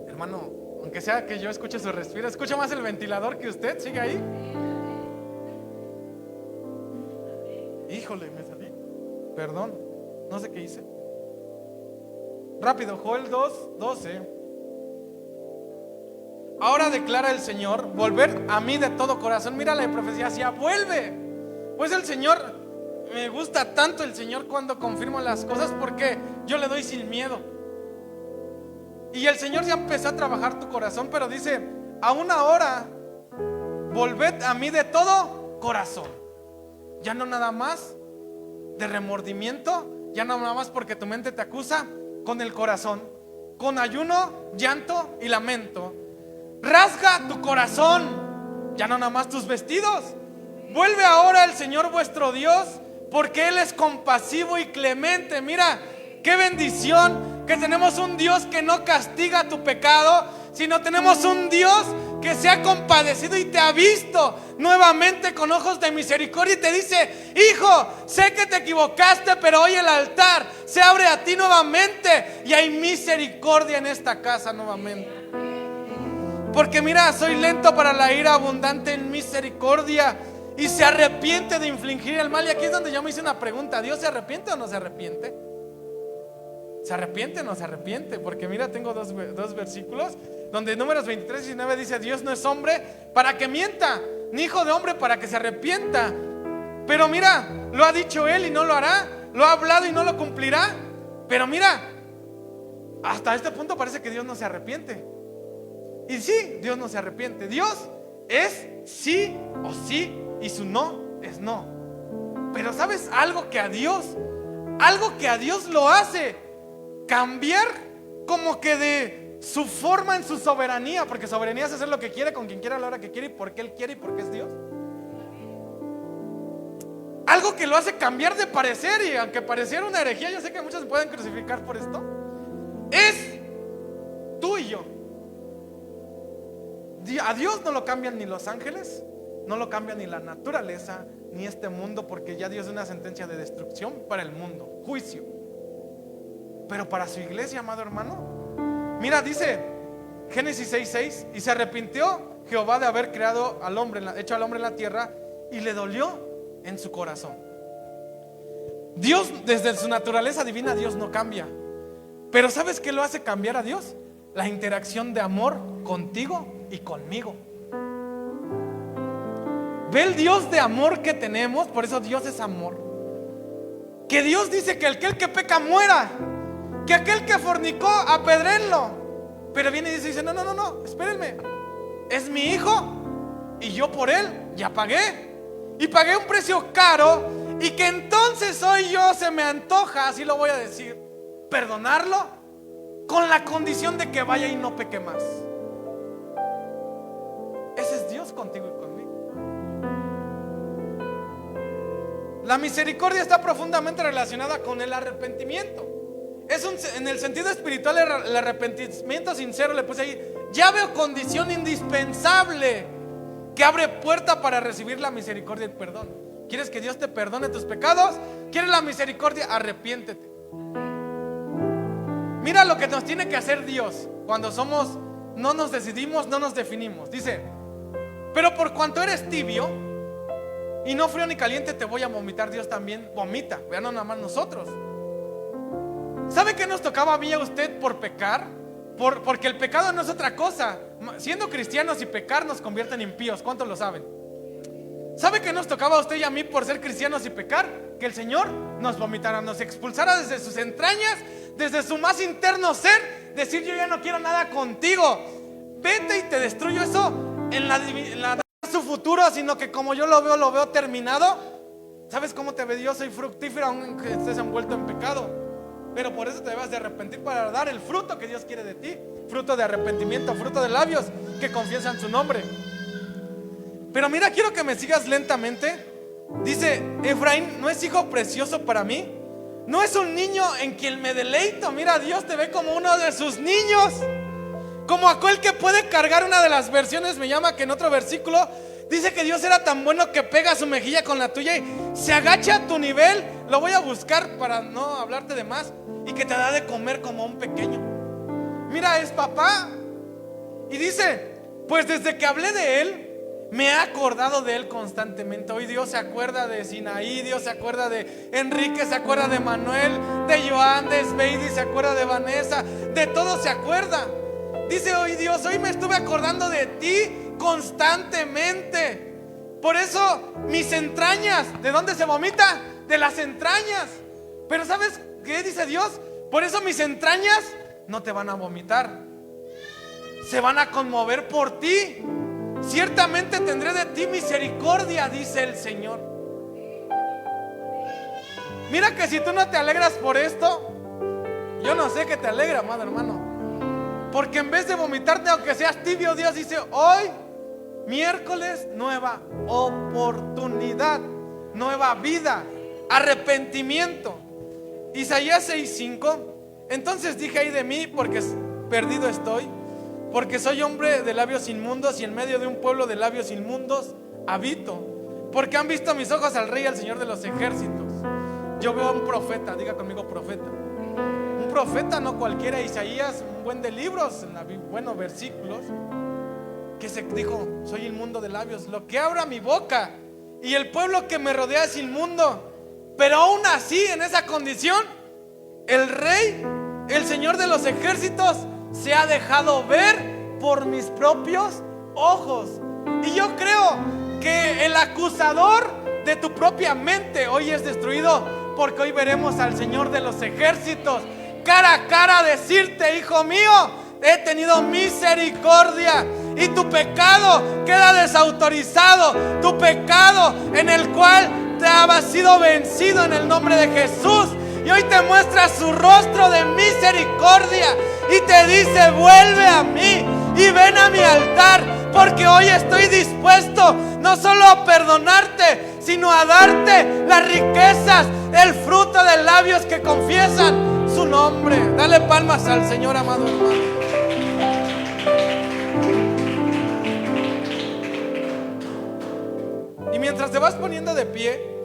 S1: Hermano, aunque sea que yo escuche su respiro, escucho más el ventilador que usted. ¿Sigue ahí? Híjole, me salí. Perdón, no sé qué hice. Rápido, Joel 2:12. Ahora declara el Señor: volver a mí de todo corazón. Mira la profecía, decía: vuelve. Pues el Señor me gusta tanto el Señor cuando confirma las cosas, porque yo le doy sin miedo. Y el Señor ya empezó a trabajar tu corazón, pero dice: aún ahora, volved a mí de todo corazón. Ya no nada más de remordimiento, ya no nada más porque tu mente te acusa, con el corazón, con ayuno, llanto y lamento. Rasga tu corazón, ya no nada más tus vestidos. Vuelve ahora el Señor vuestro Dios, porque Él es compasivo y clemente. Mira, qué bendición que tenemos un Dios que no castiga tu pecado, sino tenemos un Dios que se ha compadecido y te ha visto nuevamente con ojos de misericordia y te dice: hijo, sé que te equivocaste, pero hoy el altar se abre a ti nuevamente y hay misericordia en esta casa nuevamente. Porque mira, soy lento para la ira, abundante en misericordia, y se arrepiente de infligir el mal. Y aquí es donde yo me hice una pregunta: ¿Dios se arrepiente o no se arrepiente? ¿Se arrepiente o no se arrepiente? Porque mira, tengo dos versículos donde Números 23 y 19 dice: Dios no es hombre para que mienta, ni hijo de hombre para que se arrepienta. Pero mira, lo ha dicho Él y no lo hará, lo ha hablado y no lo cumplirá. Pero mira, hasta este punto parece que Dios no se arrepiente. Y sí, Dios no se arrepiente. Dios es sí o sí, y su no es no. Pero ¿sabes algo que a Dios lo hace cambiar como que de su forma en su soberanía? Porque soberanía es hacer lo que quiere, con quien quiera, a la hora que quiere, y porque Él quiere y porque es Dios. Algo que lo hace cambiar de parecer, y aunque pareciera una herejía, yo sé que muchos se pueden crucificar por esto, es tú y yo. A Dios no lo cambian ni los ángeles, no lo cambia ni la naturaleza, ni este mundo, porque ya Dios dio una sentencia de destrucción para el mundo, juicio. Pero para su iglesia, amado hermano, mira, dice Génesis 6:6: y se arrepintió Jehová de haber creado al hombre, hecho al hombre en la tierra, y le dolió en su corazón. Dios, desde su naturaleza divina, Dios no cambia. Pero ¿sabes qué lo hace cambiar a Dios? La interacción de amor contigo y conmigo. Ve el Dios de amor que tenemos. Por eso Dios es amor. Que Dios dice que aquel que peca muera, que aquel que fornicó apedréenlo. Pero viene y dice: no, espérenme, es mi hijo y yo por él ya pagué, y pagué un precio caro, y que entonces hoy yo se me antoja, así lo voy a decir, perdonarlo, con la condición de que vaya y no peque más. Ese es Dios contigo y conmigo. La misericordia está profundamente relacionada con el arrepentimiento. En el sentido espiritual, el arrepentimiento sincero, le puse ahí, llave o condición indispensable que abre puerta para recibir la misericordia y el perdón. ¿Quieres que Dios te perdone tus pecados? ¿Quieres la misericordia? Arrepiéntete. Mira lo que nos tiene que hacer Dios cuando no nos decidimos, no nos definimos. Dice: pero por cuanto eres tibio y no frío ni caliente, te voy a vomitar. Dios también vomita, vean, no nada más nosotros. ¿Sabe qué nos tocaba a mí y a usted por pecar? Porque el pecado no es otra cosa. Siendo cristianos y pecar nos convierte en impíos. ¿Cuántos lo saben? ¿Sabe qué nos tocaba a usted y a mí por ser cristianos y pecar? Que el Señor nos vomitara, nos expulsara desde sus entrañas, desde su más interno ser. Decir: yo ya no quiero nada contigo, vete y te destruyo. Eso en la su futuro, sino que como yo lo veo terminado. ¿Sabes cómo te ve Dios? Soy fructífera aunque estés envuelto en pecado. Pero por eso te debes de arrepentir, para dar el fruto que Dios quiere de ti. Fruto de arrepentimiento, fruto de labios que confiesan su nombre. Pero mira, quiero que me sigas lentamente. Dice: Efraín no es hijo precioso para mí, no es un niño en quien me deleito. Mira, Dios te ve como uno de sus niños, como aquel que puede cargar. Una de las versiones me llama que en otro versículo dice que Dios era tan bueno que pega su mejilla con la tuya y se agacha a tu nivel. Lo voy a buscar para no hablarte de más. Y que te da de comer como un pequeño. Mira, es papá. Y dice: pues desde que hablé de él, me he acordado de él constantemente. Hoy Dios se acuerda de Sinaí, Dios se acuerda de Enrique, se acuerda de Manuel, de Joan, de Sveidi, se acuerda de Vanessa, de todos se acuerda. Dice: hoy Dios, hoy me estuve acordando de ti constantemente. Por eso mis entrañas, ¿de dónde se vomita? de las entrañas. Pero ¿sabes qué dice Dios? Por eso mis entrañas no te van a vomitar, se van a conmover por ti. Ciertamente tendré de ti misericordia, dice el Señor. Mira que si tú no te alegras por esto, yo no sé qué te alegra, amado hermano. Porque en vez de vomitarte, aunque seas tibio, Dios dice: hoy, miércoles, nueva oportunidad, nueva vida, arrepentimiento. Isaías 6:5. Entonces dije: ay de mí, porque perdido estoy, porque soy hombre de labios inmundos, y en medio de un pueblo de labios inmundos habito. Porque han visto mis ojos al Rey, al Señor de los ejércitos. Yo veo a un profeta, diga conmigo profeta. Un profeta, no cualquiera. Isaías, un buen de libros, en la Biblia, buenos versículos, que se dijo: soy inmundo de labios, lo que abra mi boca, y el pueblo que me rodea es inmundo. Pero aún así, en esa condición, el Rey, el Señor de los ejércitos, se ha dejado ver por mis propios ojos. Y yo creo que el acusador de tu propia mente hoy es destruido, porque hoy veremos al Señor de los ejércitos cara a cara decirte: hijo mío, he tenido misericordia, y tu pecado queda desautorizado, tu pecado en el cual te ha sido vencido en el nombre de Jesús. Y hoy te muestra su rostro de misericordia y te dice: vuelve a mí y ven a mi altar, porque hoy estoy dispuesto no solo a perdonarte, sino a darte las riquezas, el fruto de labios que confiesan su nombre. Dale palmas al Señor, amado hermano. Y mientras te vas poniendo de pie,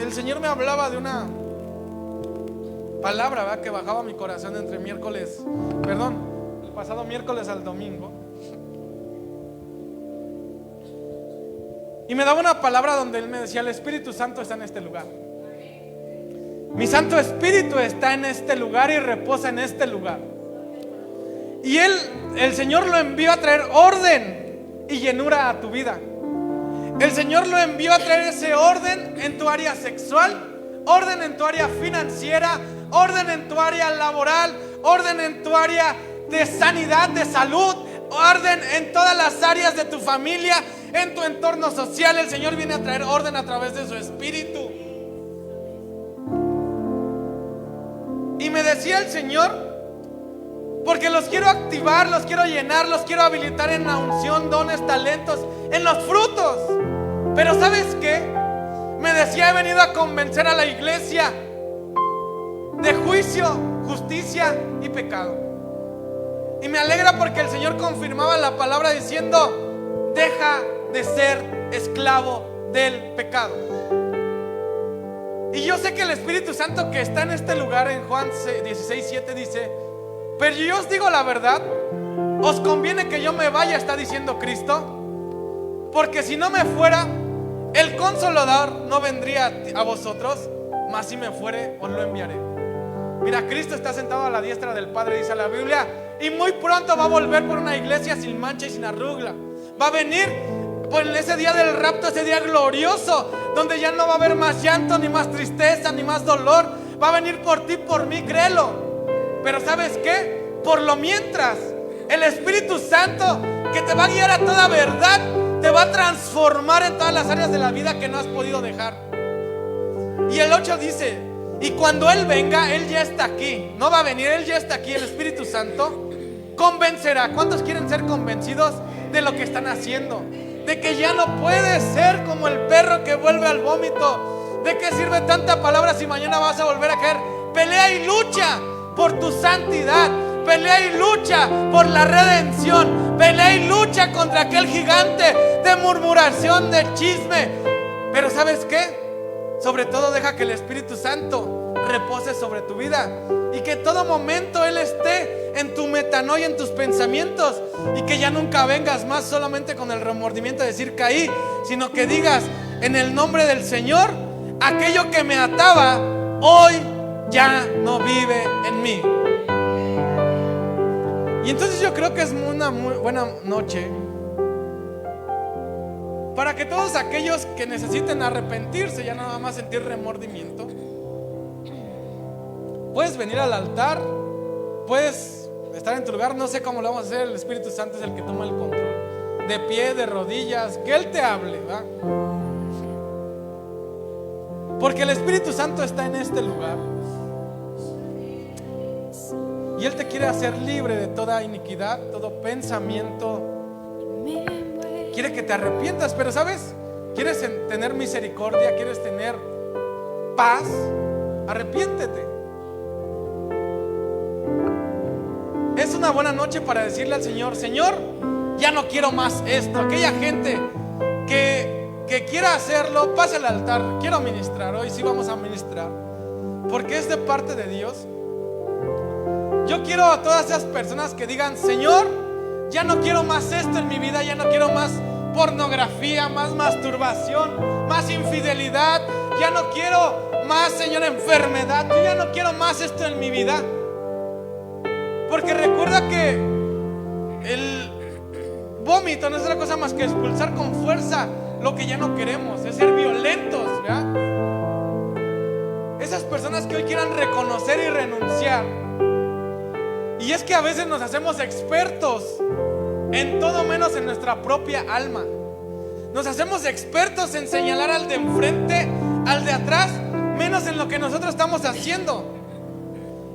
S1: el Señor me hablaba de una palabra, ¿verdad?, que bajaba a mi corazón entre el pasado miércoles al domingo. Y me daba una palabra donde Él me decía: el Espíritu Santo está en este lugar. Mi Santo Espíritu está en este lugar y reposa en este lugar. Y el Señor lo envió a traer orden y llenura a tu vida. El Señor lo envió a traer ese orden en tu área sexual, orden en tu área financiera, orden en tu área laboral, orden en tu área de sanidad, de salud, orden en todas las áreas de tu familia, en tu entorno social. El Señor viene a traer orden a través de su Espíritu. Y me decía el Señor: porque los quiero activar, los quiero llenar, los quiero habilitar en la unción, dones, talentos, en los frutos. Pero ¿sabes qué? Me decía: he venido a convencer a la iglesia de juicio, justicia y pecado. Y me alegra porque el Señor confirmaba la palabra diciendo: deja de ser esclavo del pecado. Y yo sé que el Espíritu Santo que está en este lugar, en Juan 16:7 dice: pero yo os digo la verdad, os conviene que yo me vaya, está diciendo Cristo, porque si no me fuera, el Consolador no vendría a vosotros, mas si me fuere, os lo enviaré. Mira, Cristo está sentado a la diestra del Padre, dice la Biblia, y muy pronto va a volver por una iglesia sin mancha y sin arruga. Va a venir por ese día del rapto, ese día glorioso, donde ya no va a haber más llanto, ni más tristeza, ni más dolor. Va a venir por ti, por mí, créelo. Pero ¿sabes qué? Por lo mientras, el Espíritu Santo, que te va a guiar a toda verdad, te va a transformar en todas las áreas de la vida que no has podido dejar. Y el 8 dice: y cuando Él venga, Él ya está aquí. No va a venir, Él ya está aquí. El Espíritu Santo convencerá. ¿Cuántos quieren ser convencidos de lo que están haciendo? De que ya no puedes ser como el perro que vuelve al vómito. ¿De qué sirve tanta palabra si mañana vas a volver a caer? Pelea y lucha por tu santidad. Pelea y lucha por la redención. Pelea y lucha contra aquel gigante de murmuración, de chisme. Pero ¿sabes qué? Sobre todo deja que el Espíritu Santo repose sobre tu vida, y que en todo momento Él esté en tu metanoia, en tus pensamientos, y que ya nunca vengas más solamente con el remordimiento de decir caí, sino que digas: en el nombre del Señor, aquello que me ataba hoy ya no vive en mí. Y entonces yo creo que es una muy buena noche para que todos aquellos que necesiten arrepentirse, ya nada más sentir remordimiento, puedes venir al altar, puedes estar en tu lugar. No sé cómo lo vamos a hacer, el Espíritu Santo es el que toma el control, de pie, de rodillas, que Él te hable, ¿va? Porque el Espíritu Santo está en este lugar y Él te quiere hacer libre de toda iniquidad, todo pensamiento. Quiere que te arrepientas, pero ¿sabes? ¿Quieres tener misericordia? ¿Quieres tener paz? Arrepiéntete. Es una buena noche para decirle al Señor: Señor, ya no quiero más esto. Aquella gente que quiera hacerlo, pase al altar. Quiero ministrar, hoy sí vamos a ministrar, porque es de parte de Dios. Yo quiero a todas esas personas que digan: Señor, ya no quiero más esto en mi vida, ya no quiero más pornografía, más masturbación, más infidelidad, ya no quiero más, Señor, enfermedad. Yo ya no quiero más esto en mi vida. Porque recuerda que el vómito no es otra cosa más que expulsar con fuerza lo que ya no queremos, es ser violentos, ¿verdad? Esas personas que hoy quieran reconocer y renunciar. Y es que a veces nos hacemos expertos en todo menos en nuestra propia alma. Nos hacemos expertos en señalar al de enfrente, al de atrás, menos en lo que nosotros estamos haciendo.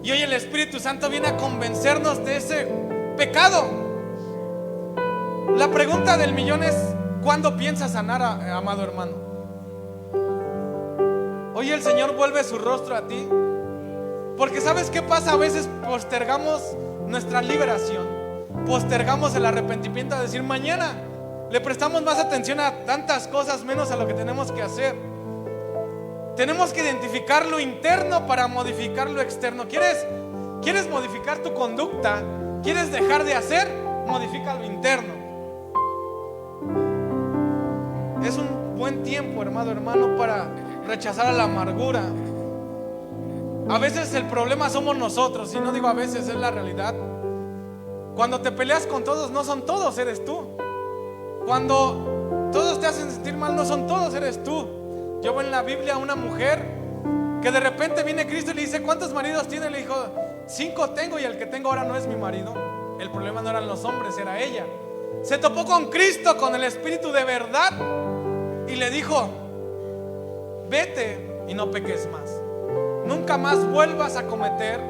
S1: Y hoy el Espíritu Santo viene a convencernos de ese pecado. La pregunta del millón es: ¿cuándo piensas sanar, amado hermano? Hoy el Señor vuelve su rostro a ti. Porque ¿sabes qué pasa? A veces postergamos nuestra liberación, postergamos el arrepentimiento, a decir mañana. Le prestamos más atención a tantas cosas menos a lo que tenemos que hacer. Tenemos que identificar lo interno para modificar lo externo. ¿Quieres modificar tu conducta? ¿Quieres dejar de hacer? Modifica lo interno. Es un buen tiempo, hermano, para rechazar la amargura. A veces el problema somos nosotros, y no digo a veces, es la realidad. Cuando te peleas con todos, no son todos, eres tú. Cuando todos te hacen sentir mal, no son todos, eres tú. Yo veo en la Biblia a una mujer que de repente viene Cristo y le dice: ¿cuántos maridos tiene? Le dijo: 5 tengo, y el que tengo ahora no es mi marido. El problema no eran los hombres, era ella. Se topó con Cristo, con el Espíritu de verdad, y le dijo: vete y no peques más. Nunca más vuelvas a cometer.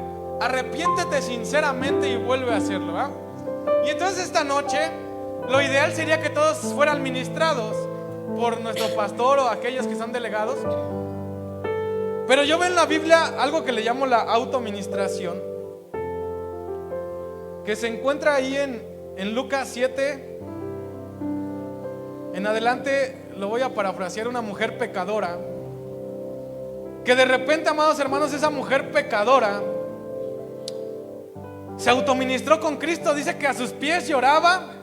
S1: Arrepiéntete sinceramente y vuelve a hacerlo, ¿verdad? Y entonces esta noche lo ideal sería que todos fueran ministrados por nuestro pastor o aquellos que son delegados. Pero yo veo en la Biblia algo que le llamo la autoministración, que se encuentra ahí en Lucas 7 en adelante. Lo voy a parafrasear: una mujer pecadora, que de repente, amados hermanos, esa mujer pecadora se autoministró con Cristo. Dice que a sus pies lloraba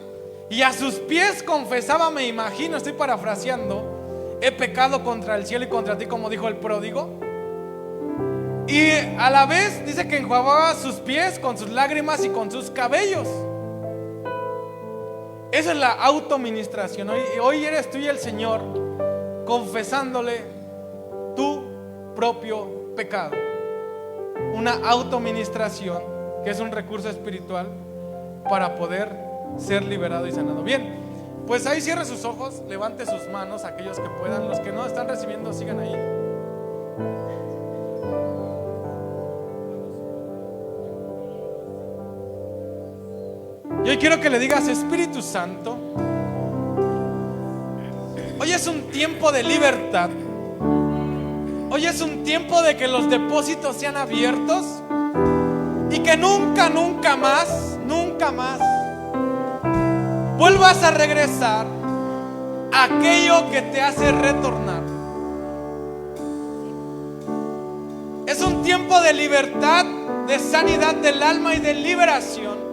S1: y a sus pies confesaba, me imagino, estoy parafraseando: he pecado contra el cielo y contra ti, como dijo el pródigo. Y a la vez dice que enjuagaba sus pies con sus lágrimas y con sus cabellos. Esa es la autoministración. Hoy eres tú y el Señor confesándole tu propio pecado. Una autoministración que es un recurso espiritual para poder ser liberado y sanado. Bien, pues ahí cierre sus ojos, levante sus manos, aquellos que puedan. Los que no están recibiendo, sigan ahí. Y hoy quiero que le digas: Espíritu Santo, hoy es un tiempo de libertad. Hoy es un tiempo de que los depósitos sean abiertos y que nunca más vuelvas a regresar a aquello que te hace retornar. Es un tiempo de libertad, de sanidad del alma y de liberación.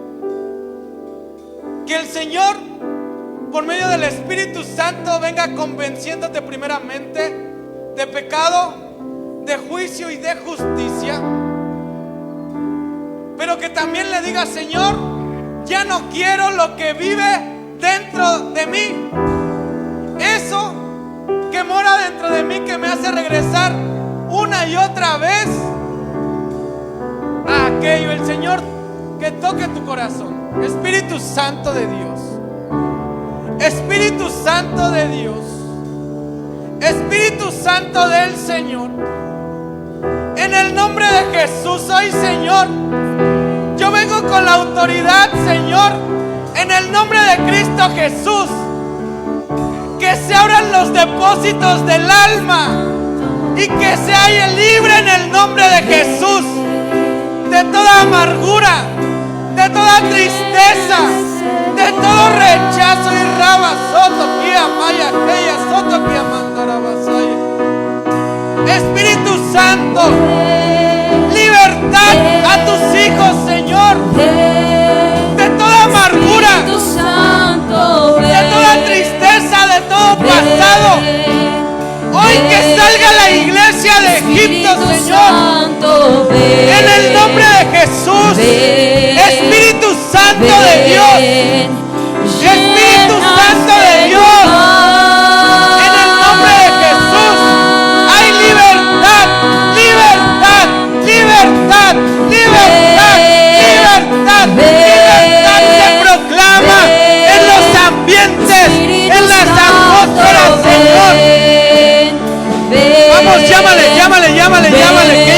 S1: Que el Señor, por medio del Espíritu Santo, venga convenciéndote primeramente de pecado, de juicio y de justicia. Pero que también le diga: Señor, Ya no quiero lo que vive dentro de mí. Eso que mora dentro de mí, que me hace regresar una y otra vez a aquello. El Señor que toque tu corazón. Espíritu Santo de Dios, Espíritu Santo de Dios, Espíritu Santo del Señor, en el nombre de Jesús hoy, Señor, yo vengo con la autoridad, Señor, en el nombre de Cristo Jesús, que se abran los depósitos del alma y que se halle libre en el nombre de Jesús de toda amargura, de toda tristeza, de todo rechazo y raba soto kia maya keya soto kia mandara basaya. Espíritu Santo, libertad a tus hijos, Señor, de toda amargura, de toda tristeza, de todo pasado. Hoy que salga la iglesia de Egipto, Señor, en el nombre de Jesús. Espíritu Santo de Dios, Espíritu Santo de Dios, en el nombre de Jesús hay libertad, libertad, libertad, libertad, libertad, libertad se proclama en los ambientes, en las atmósferas, Señor. Vamos, llámale, llámale, llámale, llámale, que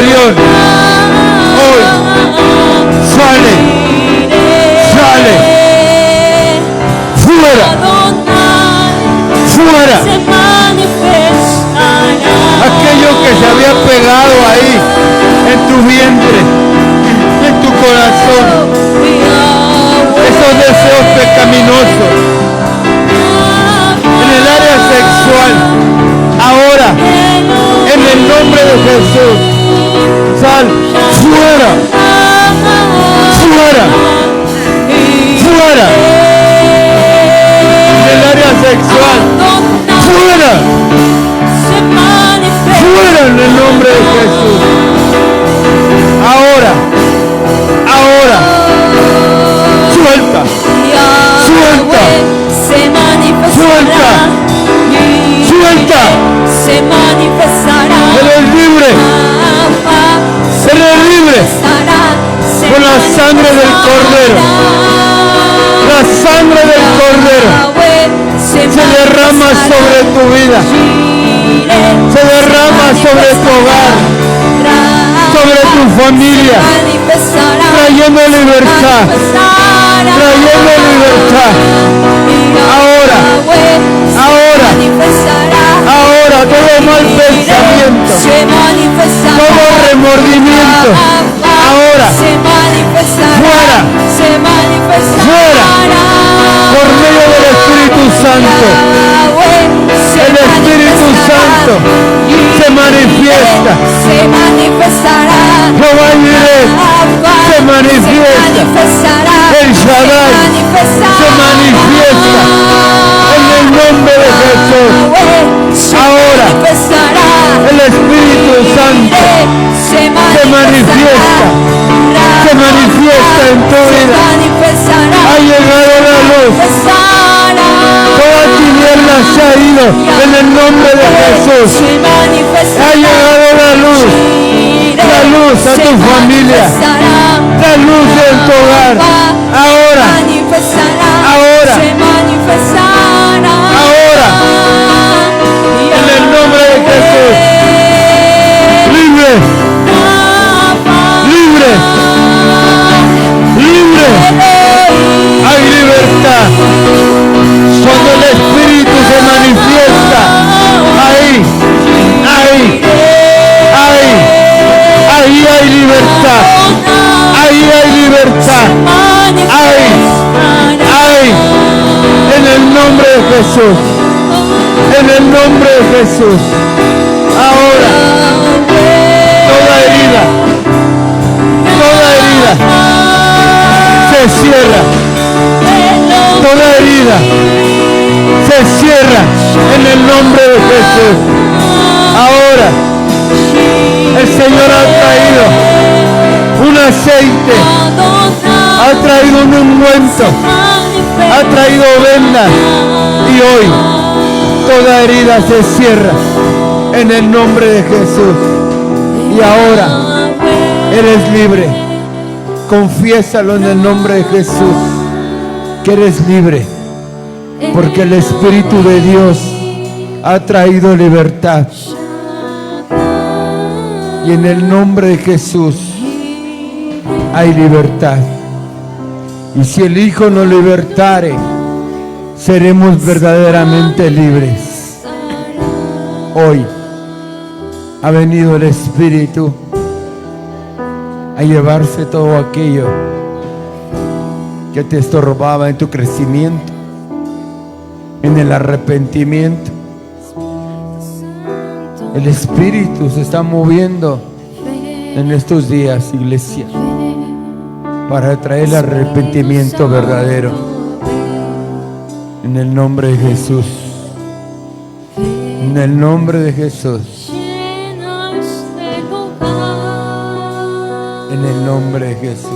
S2: interior. Hoy sale, sale, fuera, fuera. Aquello que se había pegado ahí en tu vientre, en tu corazón, esos deseos pecaminosos en el área sexual, ahora en el nombre de Jesús, sal fuera, fuera, fuera, en el área sexual, fuera, fuera en el nombre de Jesús. Ahora, ahora, suelta, suelta, suelta, suelta. Eres libre, eres libre con la sangre del Cordero. La sangre del Cordero se derrama sobre tu vida, se derrama sobre tu hogar, sobre tu familia, trayendo libertad, trayendo libertad. Ahora, ahora, ahora, todo mal pensamiento, todo remordimiento, ahora, fuera, fuera, por medio del Espíritu Santo. El Espíritu Santo se manifiesta. Jehová Jireh se manifiesta. El Shaddai se manifiesta en el nombre de Jesús. Ahora el Espíritu Santo se manifiesta en tu vida. Ha llegado la luz. Toda tiniebla se ha ido en el nombre de Jesús. Ha llegado la luz a tu familia, la luz en tu hogar. Ahora, ahora, ahora, en el nombre de Jesús. Libre, libre, libre. Hay libertad. Cuando el Espíritu se manifiesta, ahí hay libertad, ahí hay libertad, ahí, en el nombre de Jesús, en el nombre de Jesús. Ahora, toda herida se cierra, toda herida se cierra en el nombre de Jesús. Ahora el Señor ha traído un aceite, ha traído un ungüento, ha traído vendas, y hoy toda herida se cierra en el nombre de Jesús. Y ahora eres libre. Confiésalo en el nombre de Jesús, que eres libre, porque el Espíritu de Dios ha traído libertad. Y en el nombre de Jesús hay libertad. Y si el Hijo nos libertare, seremos verdaderamente libres. Hoy ha venido el Espíritu a llevarse todo aquello que te estorbaba en tu crecimiento, en el arrepentimiento. El Espíritu se está moviendo en estos días, iglesia, para traer el arrepentimiento verdadero. En el nombre de Jesús. En el nombre de Jesús. En el nombre de Jesús.